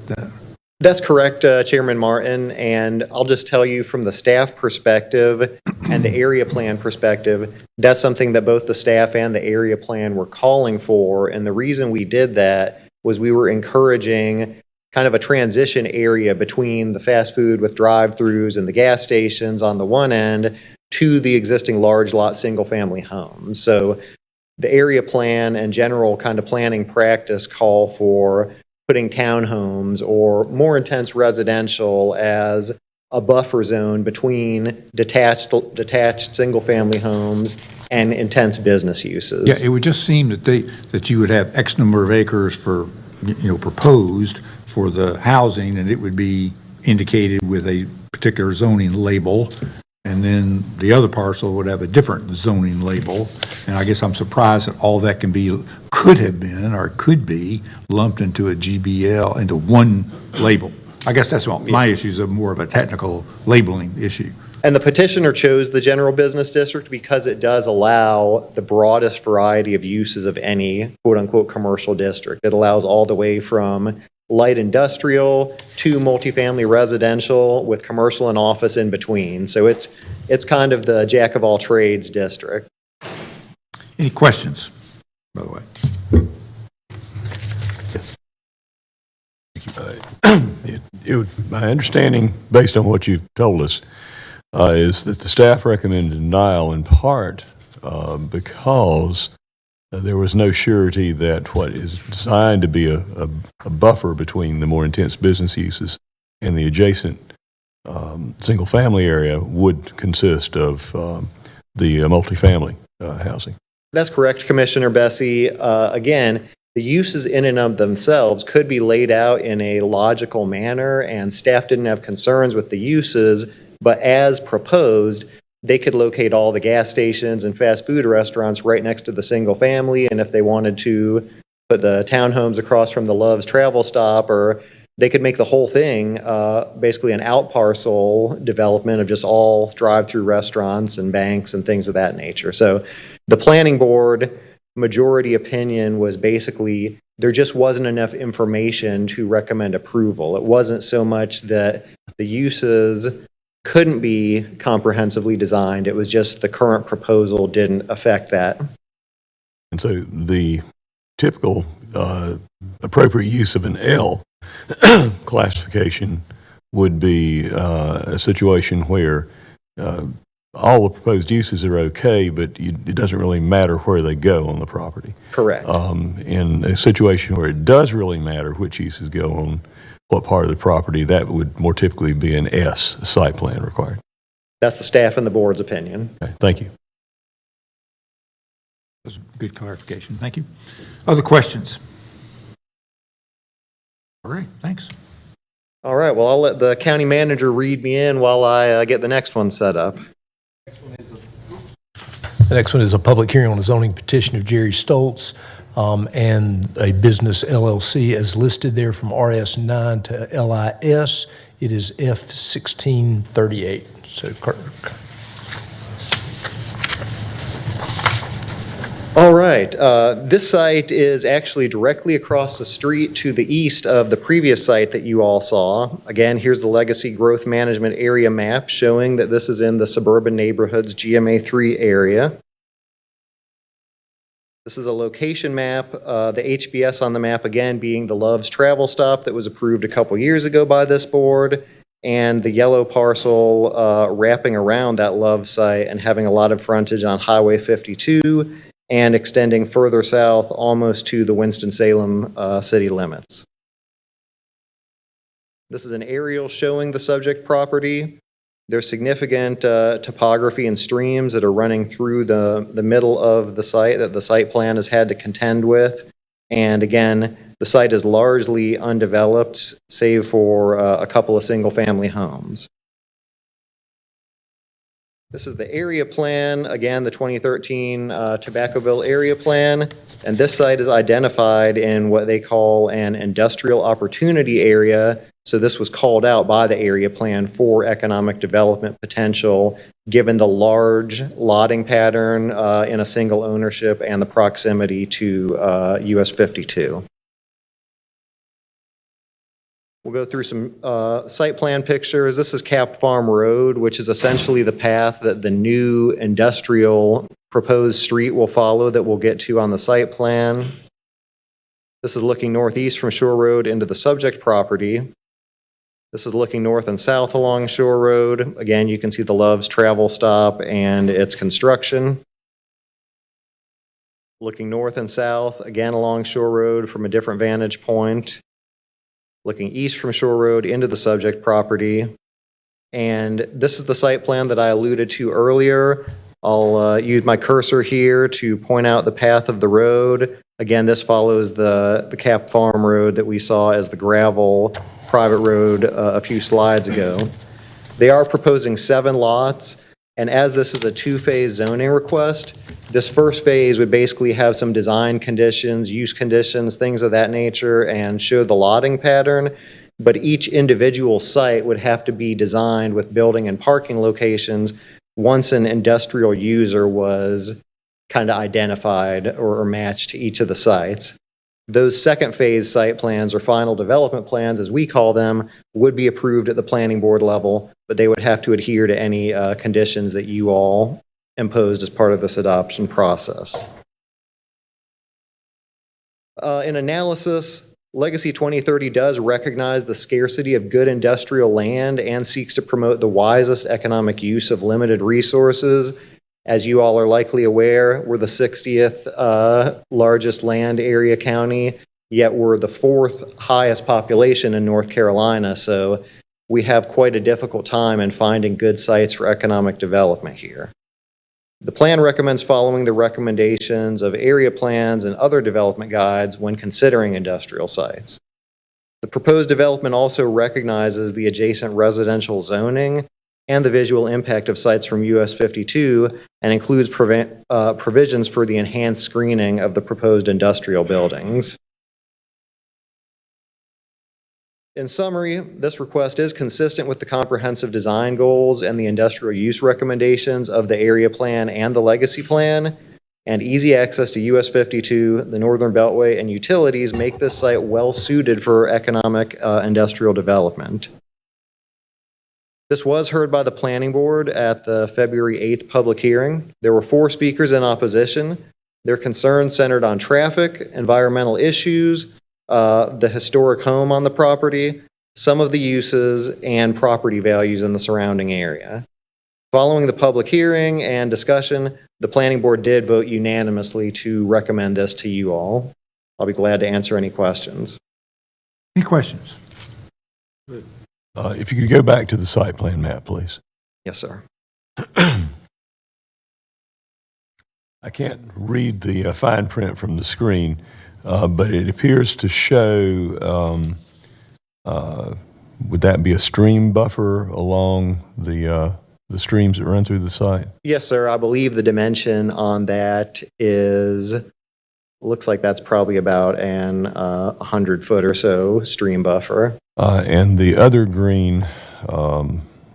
That's correct, Chairman Martin. And I'll just tell you from the staff perspective and the area plan perspective, that's something that both the staff and the area plan were calling for. And the reason we did that was we were encouraging kind of a transition area between the fast food with drive-throughs and the gas stations on the one end to the existing large lot single-family homes. So the area plan and general kind of planning practice call for putting townhomes or more intense residential as a buffer zone between detached single-family homes and intense business uses. Yeah, it would just seem that you would have X number of acres for, proposed for the housing, and it would be indicated with a particular zoning label. And then the other parcel would have a different zoning label. And I guess I'm surprised that all that could have been, or could be, lumped into a GBL, into one label. I guess that's what my issues are, more of a technical labeling issue. And the petitioner chose the general business district because it does allow the broadest variety of uses of any quote-unquote commercial district. It allows all the way from light industrial to multifamily residential with commercial and office in between. So it's kind of the jack of all trades district. Any questions, by the way? My understanding, based on what you've told us, is that the staff recommended denial in part because there was no surety that what is designed to be a buffer between the more intense business uses and the adjacent single-family area would consist of the multifamily housing. That's correct, Commissioner Bessie. Again, the uses in and of themselves could be laid out in a logical manner, and staff didn't have concerns with the uses, but as proposed, they could locate all the gas stations and fast food restaurants right next to the single family, and if they wanted to put the townhomes across from the Love's Travel Stop, or they could make the whole thing basically an out parcel development of just all drive-through restaurants and banks and things of that nature. So the planning board majority opinion was basically there just wasn't enough information to recommend approval. It wasn't so much that the uses couldn't be comprehensively designed. It was just the current proposal didn't affect that. And so the typical appropriate use of an L classification would be a situation where all the proposed uses are okay, but it doesn't really matter where they go on the property. Correct. In a situation where it does really matter which uses go on what part of the property, that would more typically be an S, a site plan required. That's the staff and the board's opinion. Okay, thank you. That's a good clarification. Thank you. Other questions? All right, thanks. All right, well, I'll let the county manager read me in while I get the next one set up. The next one is a public hearing on a zoning petition of Jerry Stoltz and a business LLC as listed there from RS9 to LIS. It is F1638. So, All right, this site is actually directly across the street to the east of the previous site that you all saw. Again, here's the Legacy Growth Management Area map showing that this is in the Suburban Neighborhoods GMA3 area. This is a location map, the HBS on the map again being the Love's Travel Stop that was approved a couple years ago by this board, and the yellow parcel wrapping around that Love site and having a lot of frontage on Highway 52 and extending further south almost to the Winston-Salem city limits. This is an aerial showing the subject property. There's significant topography and streams that are running through the middle of the site that the site plan has had to contend with. And again, the site is largely undeveloped, save for a couple of single-family homes. This is the area plan, again, the 2013 Tobaccoville area plan, and this site is identified in what they call an industrial opportunity area. So this was called out by the area plan for economic development potential, given the large lotting pattern in a single ownership and the proximity to US 52. We'll go through some site plan pictures. This is Cap Farm Road, which is essentially the path that the new industrial proposed street will follow that we'll get to on the site plan. This is looking northeast from Shore Road into the subject property. This is looking north and south along Shore Road. Again, you can see the Love's Travel Stop and its construction. Looking north and south, again along Shore Road from a different vantage point. Looking east from Shore Road into the subject property. And this is the site plan that I alluded to earlier. I'll use my cursor here to point out the path of the road. Again, this follows the Cap Farm Road that we saw as the gravel private road a few slides ago. They are proposing 7 lots, and as this is a 2-phase zoning request, this first phase would basically have some design conditions, use conditions, things of that nature, and show the lotting pattern, but each individual site would have to be designed with building and parking locations once an industrial user was kind of identified or matched to each of the sites. Those second phase site plans or final development plans, as we call them, would be approved at the planning board level, but they would have to adhere to any conditions that you all imposed as part of this adoption process. In analysis, Legacy 2030 does recognize the scarcity of good industrial land and seeks to promote the wisest economic use of limited resources. As you all are likely aware, we're the 60th largest land area county, yet we're the 4th highest population in North Carolina. So we have quite a difficult time in finding good sites for economic development here. The plan recommends following the recommendations of area plans and other development guides when considering industrial sites. The proposed development also recognizes the adjacent residential zoning and the visual impact of sites from US 52 and includes provisions for the enhanced screening of the proposed industrial buildings. In summary, this request is consistent with the comprehensive design goals and the industrial use recommendations of the area plan and the legacy plan, and easy access to US 52, the Northern Beltway, and utilities make this site well suited for economic industrial development. This was heard by the Planning Board at the February 8th public hearing. There were 4 speakers in opposition. Their concerns centered on traffic, environmental issues, the historic home on the property, some of the uses, and property values in the surrounding area. Following the public hearing and discussion, the Planning Board did vote unanimously to recommend this to you all. I'll be glad to answer any questions. Any questions? If you could go back to the site plan map, please. Yes, sir. I can't read the fine print from the screen, but it appears to show, would that be a stream buffer along the streams that run through the site? Yes, sir. I believe the dimension on that looks like that's probably about an 100-foot or so stream buffer. And the other green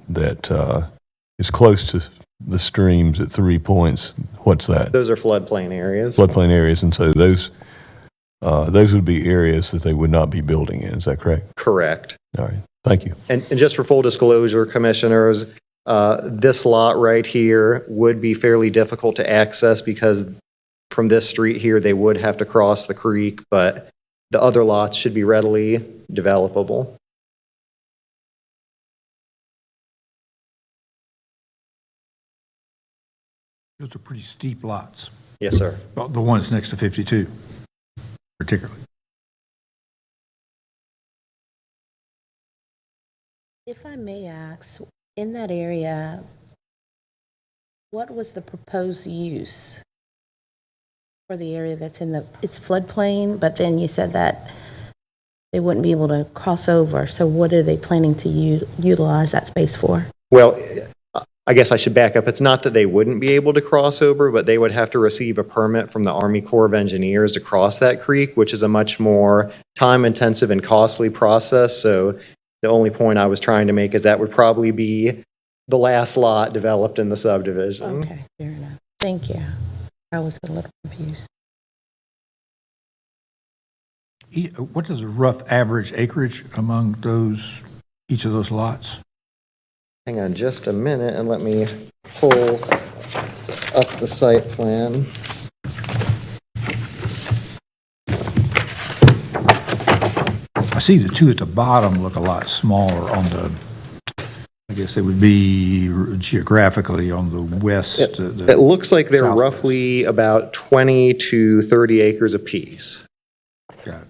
that is close to the streams at 3 points, what's that? Those are floodplain areas. Floodplain areas, and so those would be areas that they would not be building in, is that correct? Correct. All right, thank you. And just for full disclosure, Commissioners, this lot right here would be fairly difficult to access because from this street here, they would have to cross the creek, but the other lots should be readily developable. Those are pretty steep lots. Yes, sir. Well, the ones next to 52, particularly. If I may ask, in that area, what was the proposed use for the area that's it's floodplain, but then you said that they wouldn't be able to cross over. So what are they planning to utilize that space for? Well, I guess I should back up. It's not that they wouldn't be able to cross over, but they would have to receive a permit from the Army Corps of Engineers to cross that creek, which is a much more time-intensive and costly process. So the only point I was trying to make is that would probably be the last lot developed in the subdivision. Okay, fair enough. Thank you. I was a little confused. What is the rough average acreage among each of those lots? Hang on just a minute and let me pull up the site plan. I see the two at the bottom look a lot smaller I guess they would be geographically on the west. It looks like they're southwest. roughly about 20 to 30 acres apiece. Got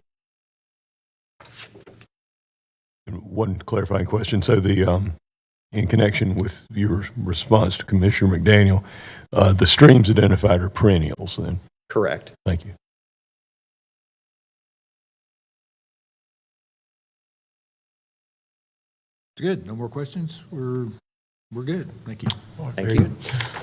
it. And one clarifying question. So in connection with your response to Commissioner McDaniel, the streams identified are perennials then? Correct. Thank you. Good. No more questions? We're good. Thank you. Thank you.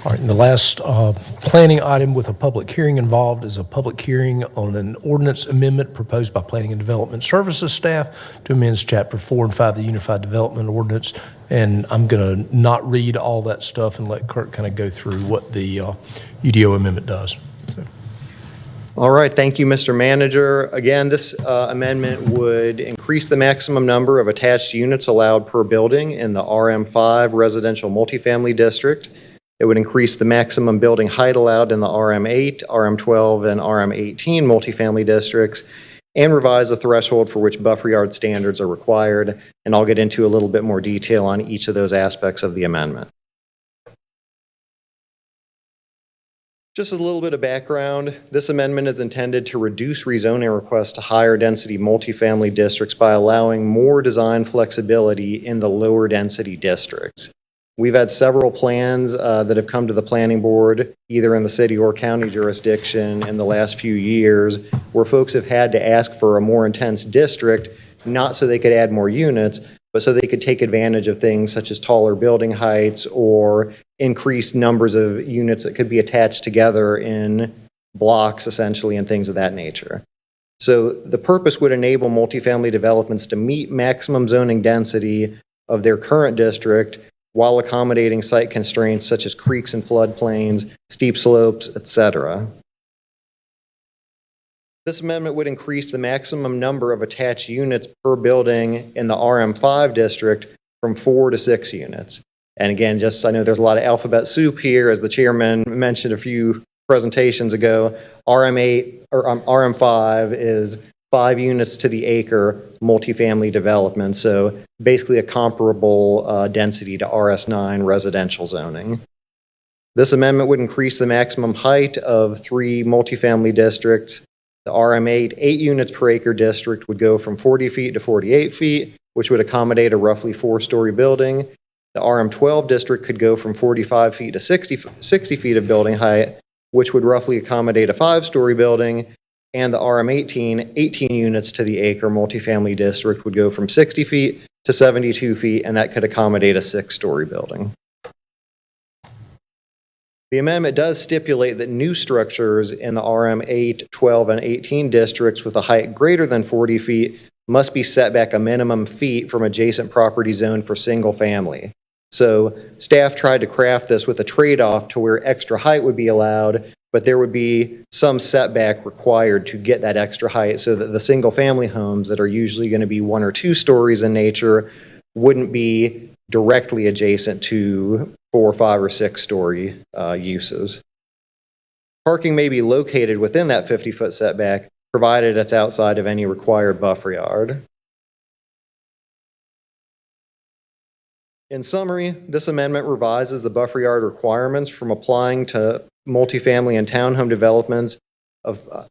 All right, and the last planning item with a public hearing involved is a public hearing on an ordinance amendment proposed by Planning and Development Services staff to amend Chapter 4 and 5 of the Unified Development Ordinance. And I'm going to not read all that stuff and let Kirk kind of go through what the UDO amendment does. All right, thank you, Mr. Manager. Again, this amendment would increase the maximum number of attached units allowed per building in the RM5 residential multifamily district. It would increase the maximum building height allowed in the RM8, RM12, and RM18 multifamily districts, and revise the threshold for which buffer yard standards are required. And I'll get into a little bit more detail on each of those aspects of the amendment. Just a little bit of background. This amendment is intended to reduce rezoning requests to higher density multifamily districts by allowing more design flexibility in the lower density districts. We've had several plans that have come to the planning board, either in the city or county jurisdiction in the last few years, where folks have had to ask for a more intense district, not so they could add more units, but so they could take advantage of things such as taller building heights or increased numbers of units that could be attached together in blocks, essentially, and things of that nature. So the purpose would enable multifamily developments to meet maximum zoning density of their current district while accommodating site constraints such as creeks and floodplains, steep slopes, etc. This amendment would increase the maximum number of attached units per building in the RM5 district from 4 to 6 units. And again, just I know there's a lot of alphabet soup here, as the chairman mentioned a few presentations ago. RM5 is 5 units to the acre multifamily development, so basically a comparable density to RS9 residential zoning. This amendment would increase the maximum height of 3 multifamily districts. The RM8 8 units per acre district would go from 40 feet to 48 feet, which would accommodate a roughly 4-story building. The RM12 district could go from 45 feet to 60 feet of building height, which would roughly accommodate a 5-story building. And the RM18 18 units to the acre multifamily district would go from 60 feet to 72 feet, and that could accommodate a 6-story building. The amendment does stipulate that new structures in the RM8, 12, and 18 districts with a height greater than 40 feet must be set back a minimum feet from adjacent property zone for single family. So staff tried to craft this with a trade-off to where extra height would be allowed, but there would be some setback required to get that extra height so that the single family homes that are usually going to be 1 or 2 stories in nature wouldn't be directly adjacent to 4, 5, or 6-story uses. Parking may be located within that 50-foot setback, provided it's outside of any required buffer yard. In summary, this amendment revises the buffer yard requirements from applying to multifamily and townhome developments of, I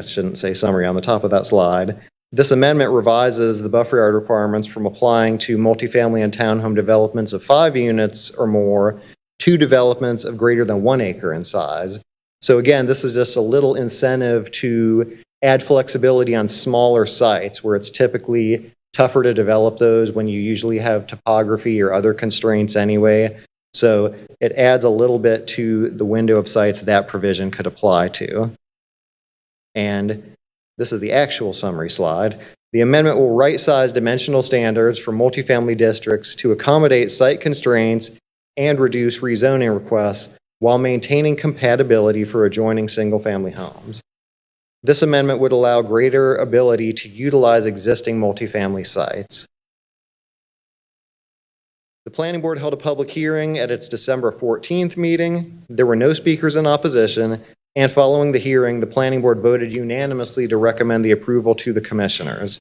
shouldn't say summary on the top of that slide. This amendment revises the buffer yard requirements from applying to multifamily and townhome developments of 5 units or more to developments of greater than 1 acre in size. So again, this is just a little incentive to add flexibility on smaller sites where it's typically tougher to develop those when you usually have topography or other constraints anyway. So it adds a little bit to the window of sites that provision could apply to. And this is the actual summary slide. The amendment will right-size dimensional standards for multifamily districts to accommodate site constraints and reduce rezoning requests while maintaining compatibility for adjoining single-family homes. This amendment would allow greater ability to utilize existing multifamily sites. The Planning Board held a public hearing at its December 14th meeting. There were no speakers in opposition, and following the hearing, the Planning Board voted unanimously to recommend the approval to the Commissioners.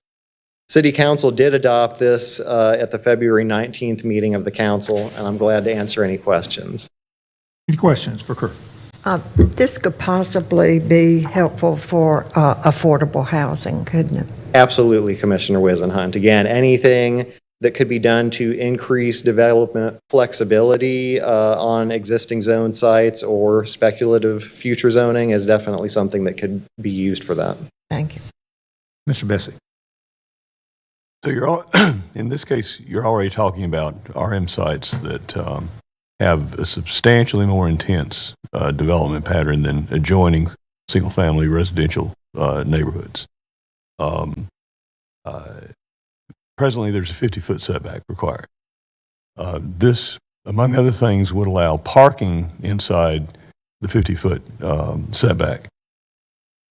City Council did adopt this at the February 19th meeting of the Council, and I'm glad to answer any questions. Any questions for Kurt? This could possibly be helpful for affordable housing, couldn't it? Absolutely, Commissioner Wisenhunt. Again, anything that could be done to increase development flexibility on existing zone sites or speculative future zoning is definitely something that could be used for that. Thank you. Mr. Bessie. So in this case, you're already talking about RM sites that have a substantially more intense development pattern than adjoining single-family residential neighborhoods. Presently, there's a 50-foot setback required. This, among other things, would allow parking inside the 50-foot setback.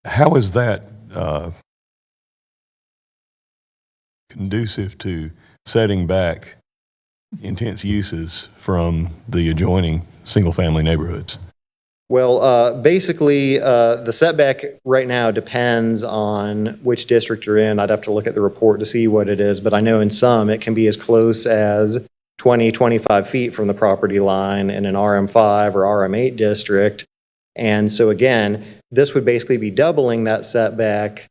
How is that conducive to setting back intense uses from the adjoining single-family neighborhoods? Well, basically, the setback right now depends on which district you're in. I'd have to look at the report to see what it is, but I know in some it can be as close as 20, 25 feet from the property line in an RM5 or RM8 district. And so again, this would basically be doubling that setback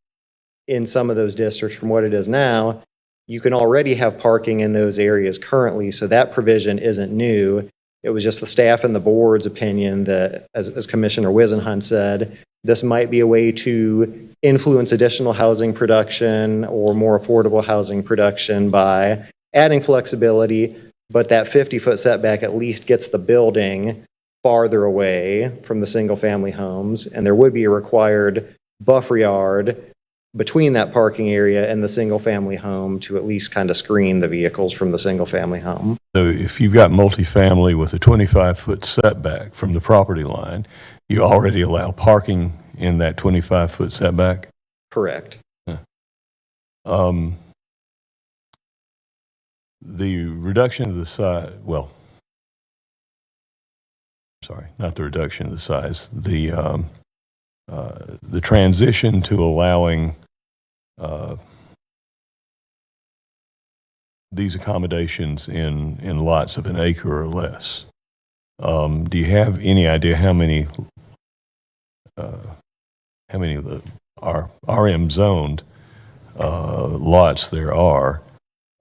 in some of those districts from what it is now. You can already have parking in those areas currently, so that provision isn't new. It was just the staff and the board's opinion that, as Commissioner Wisenhunt said, this might be a way to influence additional housing production or more affordable housing production by adding flexibility, but that 50-foot setback at least gets the building farther away from the single-family homes, and there would be a required buffer yard between that parking area and the single-family home to at least kind of screen the vehicles from the single-family home. So if you've got multifamily with a 25-foot setback from the property line, you already allow parking in that 25-foot setback? Correct. The reduction of the size, well, sorry, not the reduction of the size, the transition to allowing these accommodations in lots of an acre or less. Do you have any idea how many are RM zoned lots there are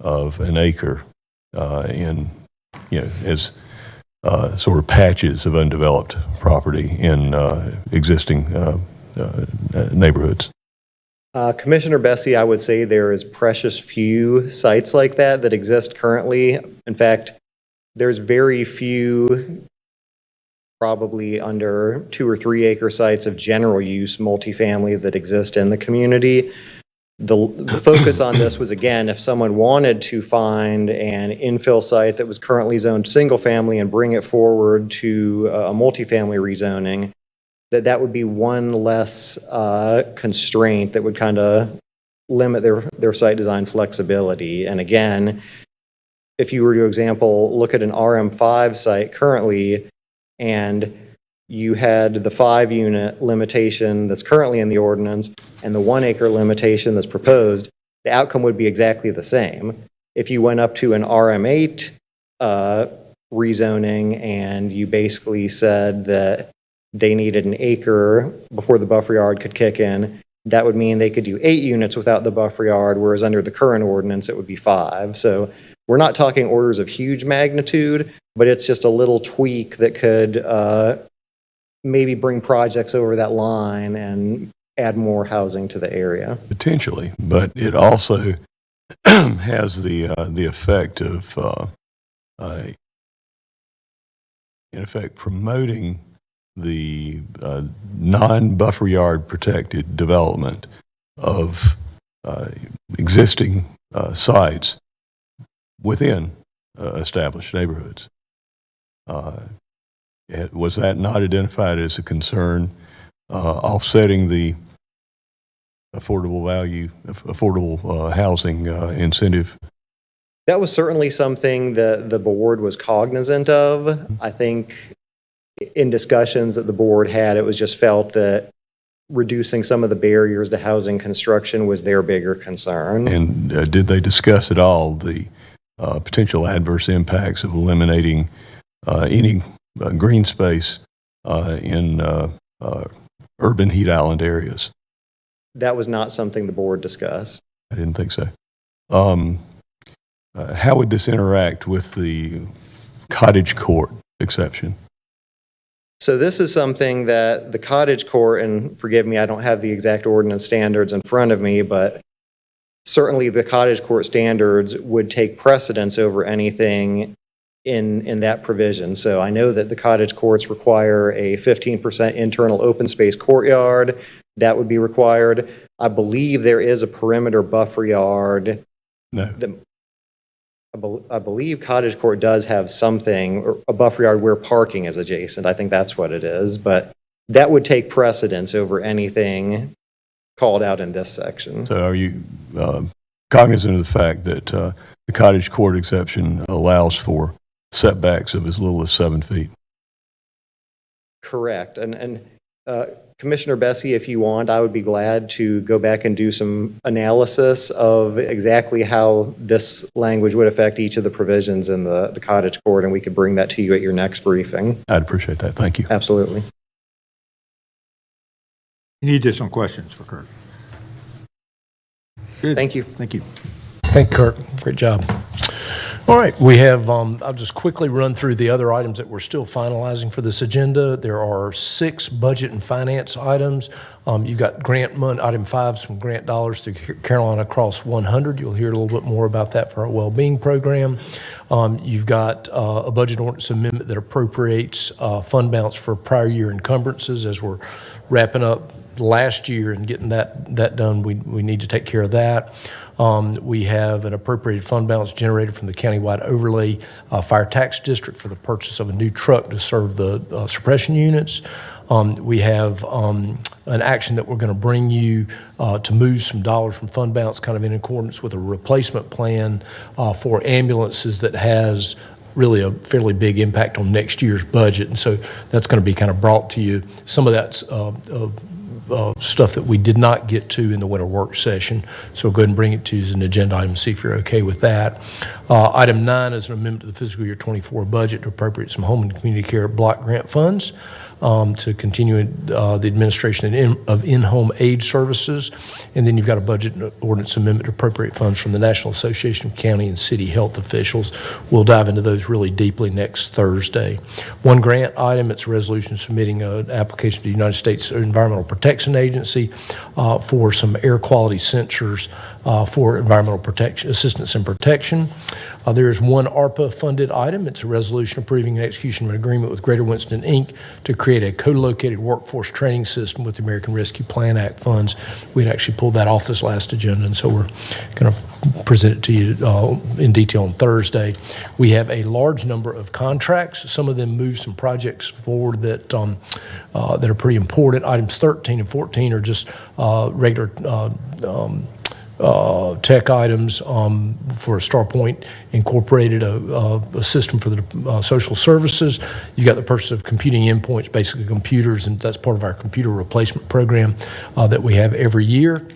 of an acre in, as sort of patches of undeveloped property in existing neighborhoods? Commissioner Bessie, I would say there is precious few sites like that exist currently. In fact, there's very few, probably under 2 or 3 acre sites of general use multifamily that exist in the community. The focus on this was, again, if someone wanted to find an infill site that was currently zoned single family and bring it forward to a multifamily rezoning, that would be one less constraint that would kind of limit their site design flexibility. And again, if you were to, example, look at an RM5 site currently, and you had the 5-unit limitation that's currently in the ordinance and the 1 acre limitation that's proposed, the outcome would be exactly the same. If you went up to an RM8 rezoning and you basically said that they needed an acre before the buffer yard could kick in, that would mean they could do 8 units without the buffer yard, whereas under the current ordinance, it would be 5. So we're not talking orders of huge magnitude, but it's just a little tweak that could maybe bring projects over that line and add more housing to the area. Potentially, but it also has the effect of, in effect, promoting the non-buffer yard protected development of existing sites within established neighborhoods. Was that not identified as a concern, offsetting the affordable housing incentive? That was certainly something that the board was cognizant of. I think in discussions that the board had, it was just felt that reducing some of the barriers to housing construction was their bigger concern. And did they discuss at all the potential adverse impacts of eliminating any green space in urban heat island areas? That was not something the board discussed. I didn't think so. How would this interact with the cottage court exception? So this is something that the cottage court, and forgive me, I don't have the exact ordinance standards in front of me, but certainly the cottage court standards would take precedence over anything in that provision. So I know that the cottage courts require a 15% internal open space courtyard. That would be required. I believe there is a perimeter buffer yard. No. I believe cottage court does have something, or a buffer yard where parking is adjacent. I think that's what it is. But that would take precedence over anything called out in this section. So are you cognizant of the fact that the cottage court exception allows for setbacks of as little as 7 feet? Correct. And Commissioner Bessie, if you want, I would be glad to go back and do some analysis of exactly how this language would affect each of the provisions in the cottage court, and we could bring that to you at your next briefing. I'd appreciate that. Thank you. Absolutely. Any additional questions for Kirk? Good. Thank you. Thank you. Thank you, Kirk. Great job. All right, we have, I'll just quickly run through the other items that we're still finalizing for this agenda. There are 6 budget and finance items. You've got grant money, item 5 is from grant dollars through Carolina Cross 100. You'll hear a little bit more about that for our well-being program. You've got a budget ordinance amendment that appropriates fund balance for prior year encumbrances. As we're wrapping up last year and getting that done, we need to take care of that. We have an appropriated fund balance generated from the countywide overlay fire tax district for the purchase of a new truck to serve the suppression units. We have an action that we're going to bring you to move some dollars from fund balance, kind of in accordance with a replacement plan for ambulances that has really a fairly big impact on next year's budget. And so that's going to be kind of brought to you. Some of that's stuff that we did not get to in the winter work session. So go ahead and bring it to you as an agenda item, see if you're okay with that. Item 9 is an amendment to the fiscal year 24 budget to appropriate some home and community care block grant funds to continue the administration of in-home aid services. And then you've got a budget ordinance amendment to appropriate funds from the National Association of County and City Health Officials. We'll dive into those really deeply next Thursday. One grant item, it's a resolution submitting an application to the United States Environmental Protection Agency for some air quality sensors for environmental protection, assistance and protection. There is one ARPA-funded item. It's a resolution approving an execution of an agreement with Greater Winston, Inc. to create a co-located workforce training system with the American Rescue Plan Act funds. We'd actually pulled that off this last agenda, and so we're going to present it to you in detail on Thursday. We have a large number of contracts. Some of them move some projects forward that are pretty important. Items 13 and 14 are just regular tech items for StarPoint Incorporated, a system for the social services. You've got the purchase of computing endpoints, basically computers, and that's part of our computer replacement program that we have every year.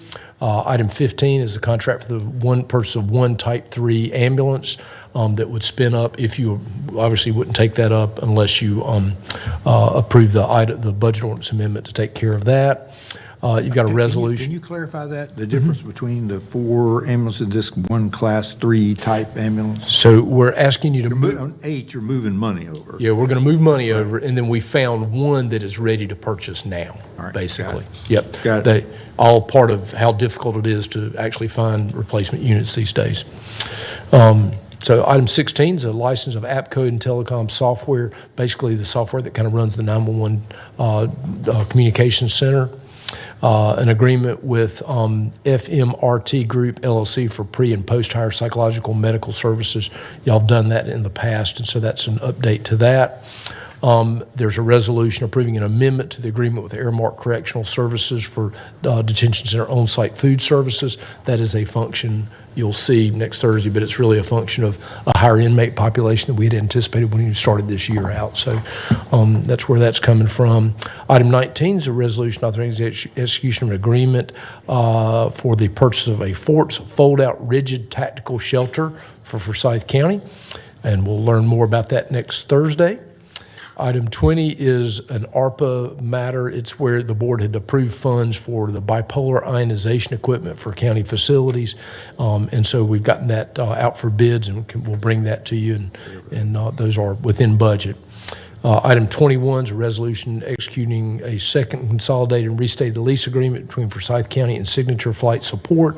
Item 15 is the contract for the purchase of one Type 3 ambulance that would spin up. If you obviously wouldn't take that up unless you approve the budget ordinance amendment to take care of that. You've got a resolution. Can you clarify that, the difference between the 4 ambulances, this one Class 3 type ambulance? So we're asking you to move. On 8, you're moving money over. Yeah, we're going to move money over, and then we found one that is ready to purchase now, basically. Yep. Got it. They, all part of how difficult it is to actually find replacement units these days. So item 16 is a license of app code and telecom software, basically the software that kind of runs the 911 communications center. An agreement with FMRT Group LLC for pre- and post-hire psychological medical services. Y'all have done that in the past, and so that's an update to that. There's a resolution approving an amendment to the agreement with Airmark Correctional Services for detention center on-site food services. That is a function you'll see next Thursday, but it's really a function of a higher inmate population than we had anticipated when we started this year out. So that's where that's coming from. Item 19 is a resolution authorizing the execution of an agreement for the purchase of a Forts fold-out rigid tactical shelter for Forsyth County, and we'll learn more about that next Thursday. Item 20 is an ARPA matter. It's where the board had approved funds for the bipolar ionization equipment for county facilities. And so we've gotten that out for bids, and we'll bring that to you, and those are within budget. Item 21 is a resolution executing a second consolidated and restated lease agreement between Forsyth County and Signature Flight Support.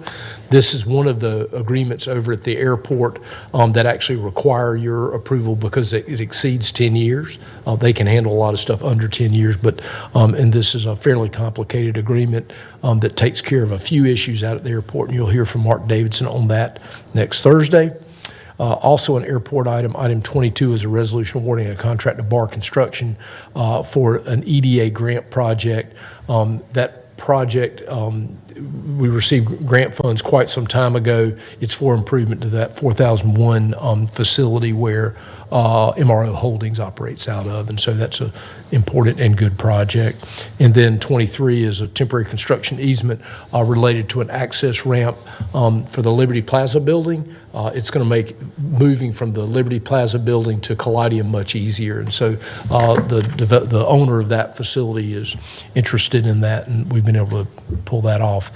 This is one of the agreements over at the airport that actually require your approval because it exceeds 10 years. They can handle a lot of stuff under 10 years, but and this is a fairly complicated agreement that takes care of a few issues out at the airport, and you'll hear from Mark Davidson on that next Thursday. Also an airport item, item 22 is a resolution awarding a contract to Bar Construction for an EDA grant project. That project We received grant funds quite some time ago. It's for improvement to that 4001 facility where MRO Holdings operates out of, and so that's an important and good project. And then 23 is a temporary construction easement related to an access ramp for the Liberty Plaza building. It's going to make moving from the Liberty Plaza building to Caladium much easier, and so the owner of that facility is interested in that, and we've been able to pull that off.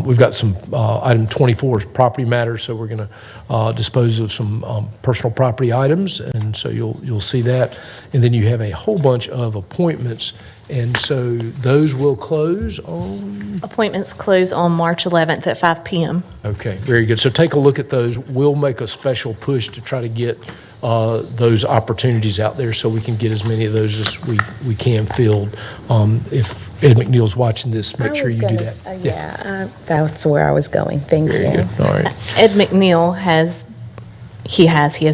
We've got some, item 24 is property matters, so we're going to dispose of some personal property items, and so you'll see that. And then you have a whole bunch of appointments, and so those will close on? Appointments close on March 11th at 5 p.m. Okay, very good. So take a look at those. We'll make a special push to try to get those opportunities out there so we can get as many of those as we can filled. If Ed McNeil's watching this, make sure you do that. Yeah, that's where I was going. Thank Very you. good. All right, Ed McNeil has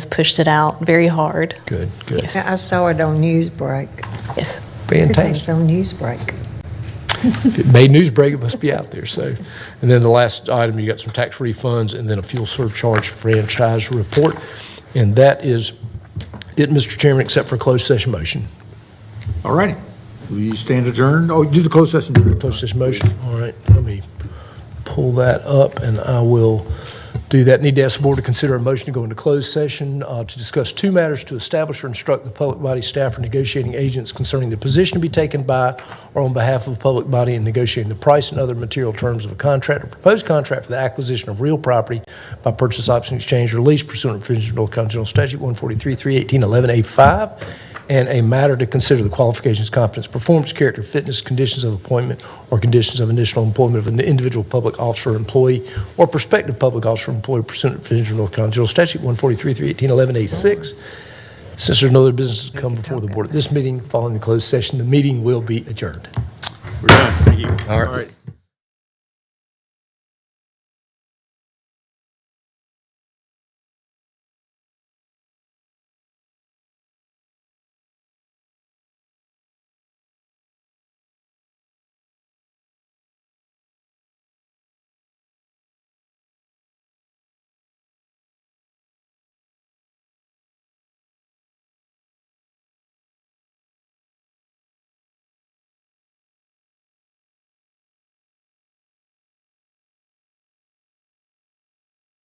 pushed it out very hard. good, good. Yes. I saw it on Newsbreak. Yes. Fantastic. It's on Newsbreak. If it made Newsbreak, it must be out there, so. And then the last item, you got some tax refunds and then a fuel surcharge franchise report. And that is it, Mr. Chairman, except for closed session motion. All righty. Will you stand adjourned? Oh, do the closed session. Closed session motion, all right. Let me pull that up, and I will do that. Need to ask the board to consider a motion to go into closed session to discuss two matters: to establish or instruct the public body staff or negotiating agents concerning the position to be taken by or on behalf of the public body in negotiating the price and other material terms of a contract or proposed contract for the acquisition of real property by purchase, option, exchange, or lease pursuant to provisions of North Carolina General Statute 143, 318, 11A5, and a matter to consider the qualifications, competence, performance, character, fitness, conditions of appointment, or conditions of initial employment of an individual public officer or employee or prospective public officer or employee pursuant to provisions of North Carolina General Statute 143, 318, 11A6. Since there's no other business to come before the board at this meeting, following the closed session, the meeting will be adjourned. We're done. Thank you. All right.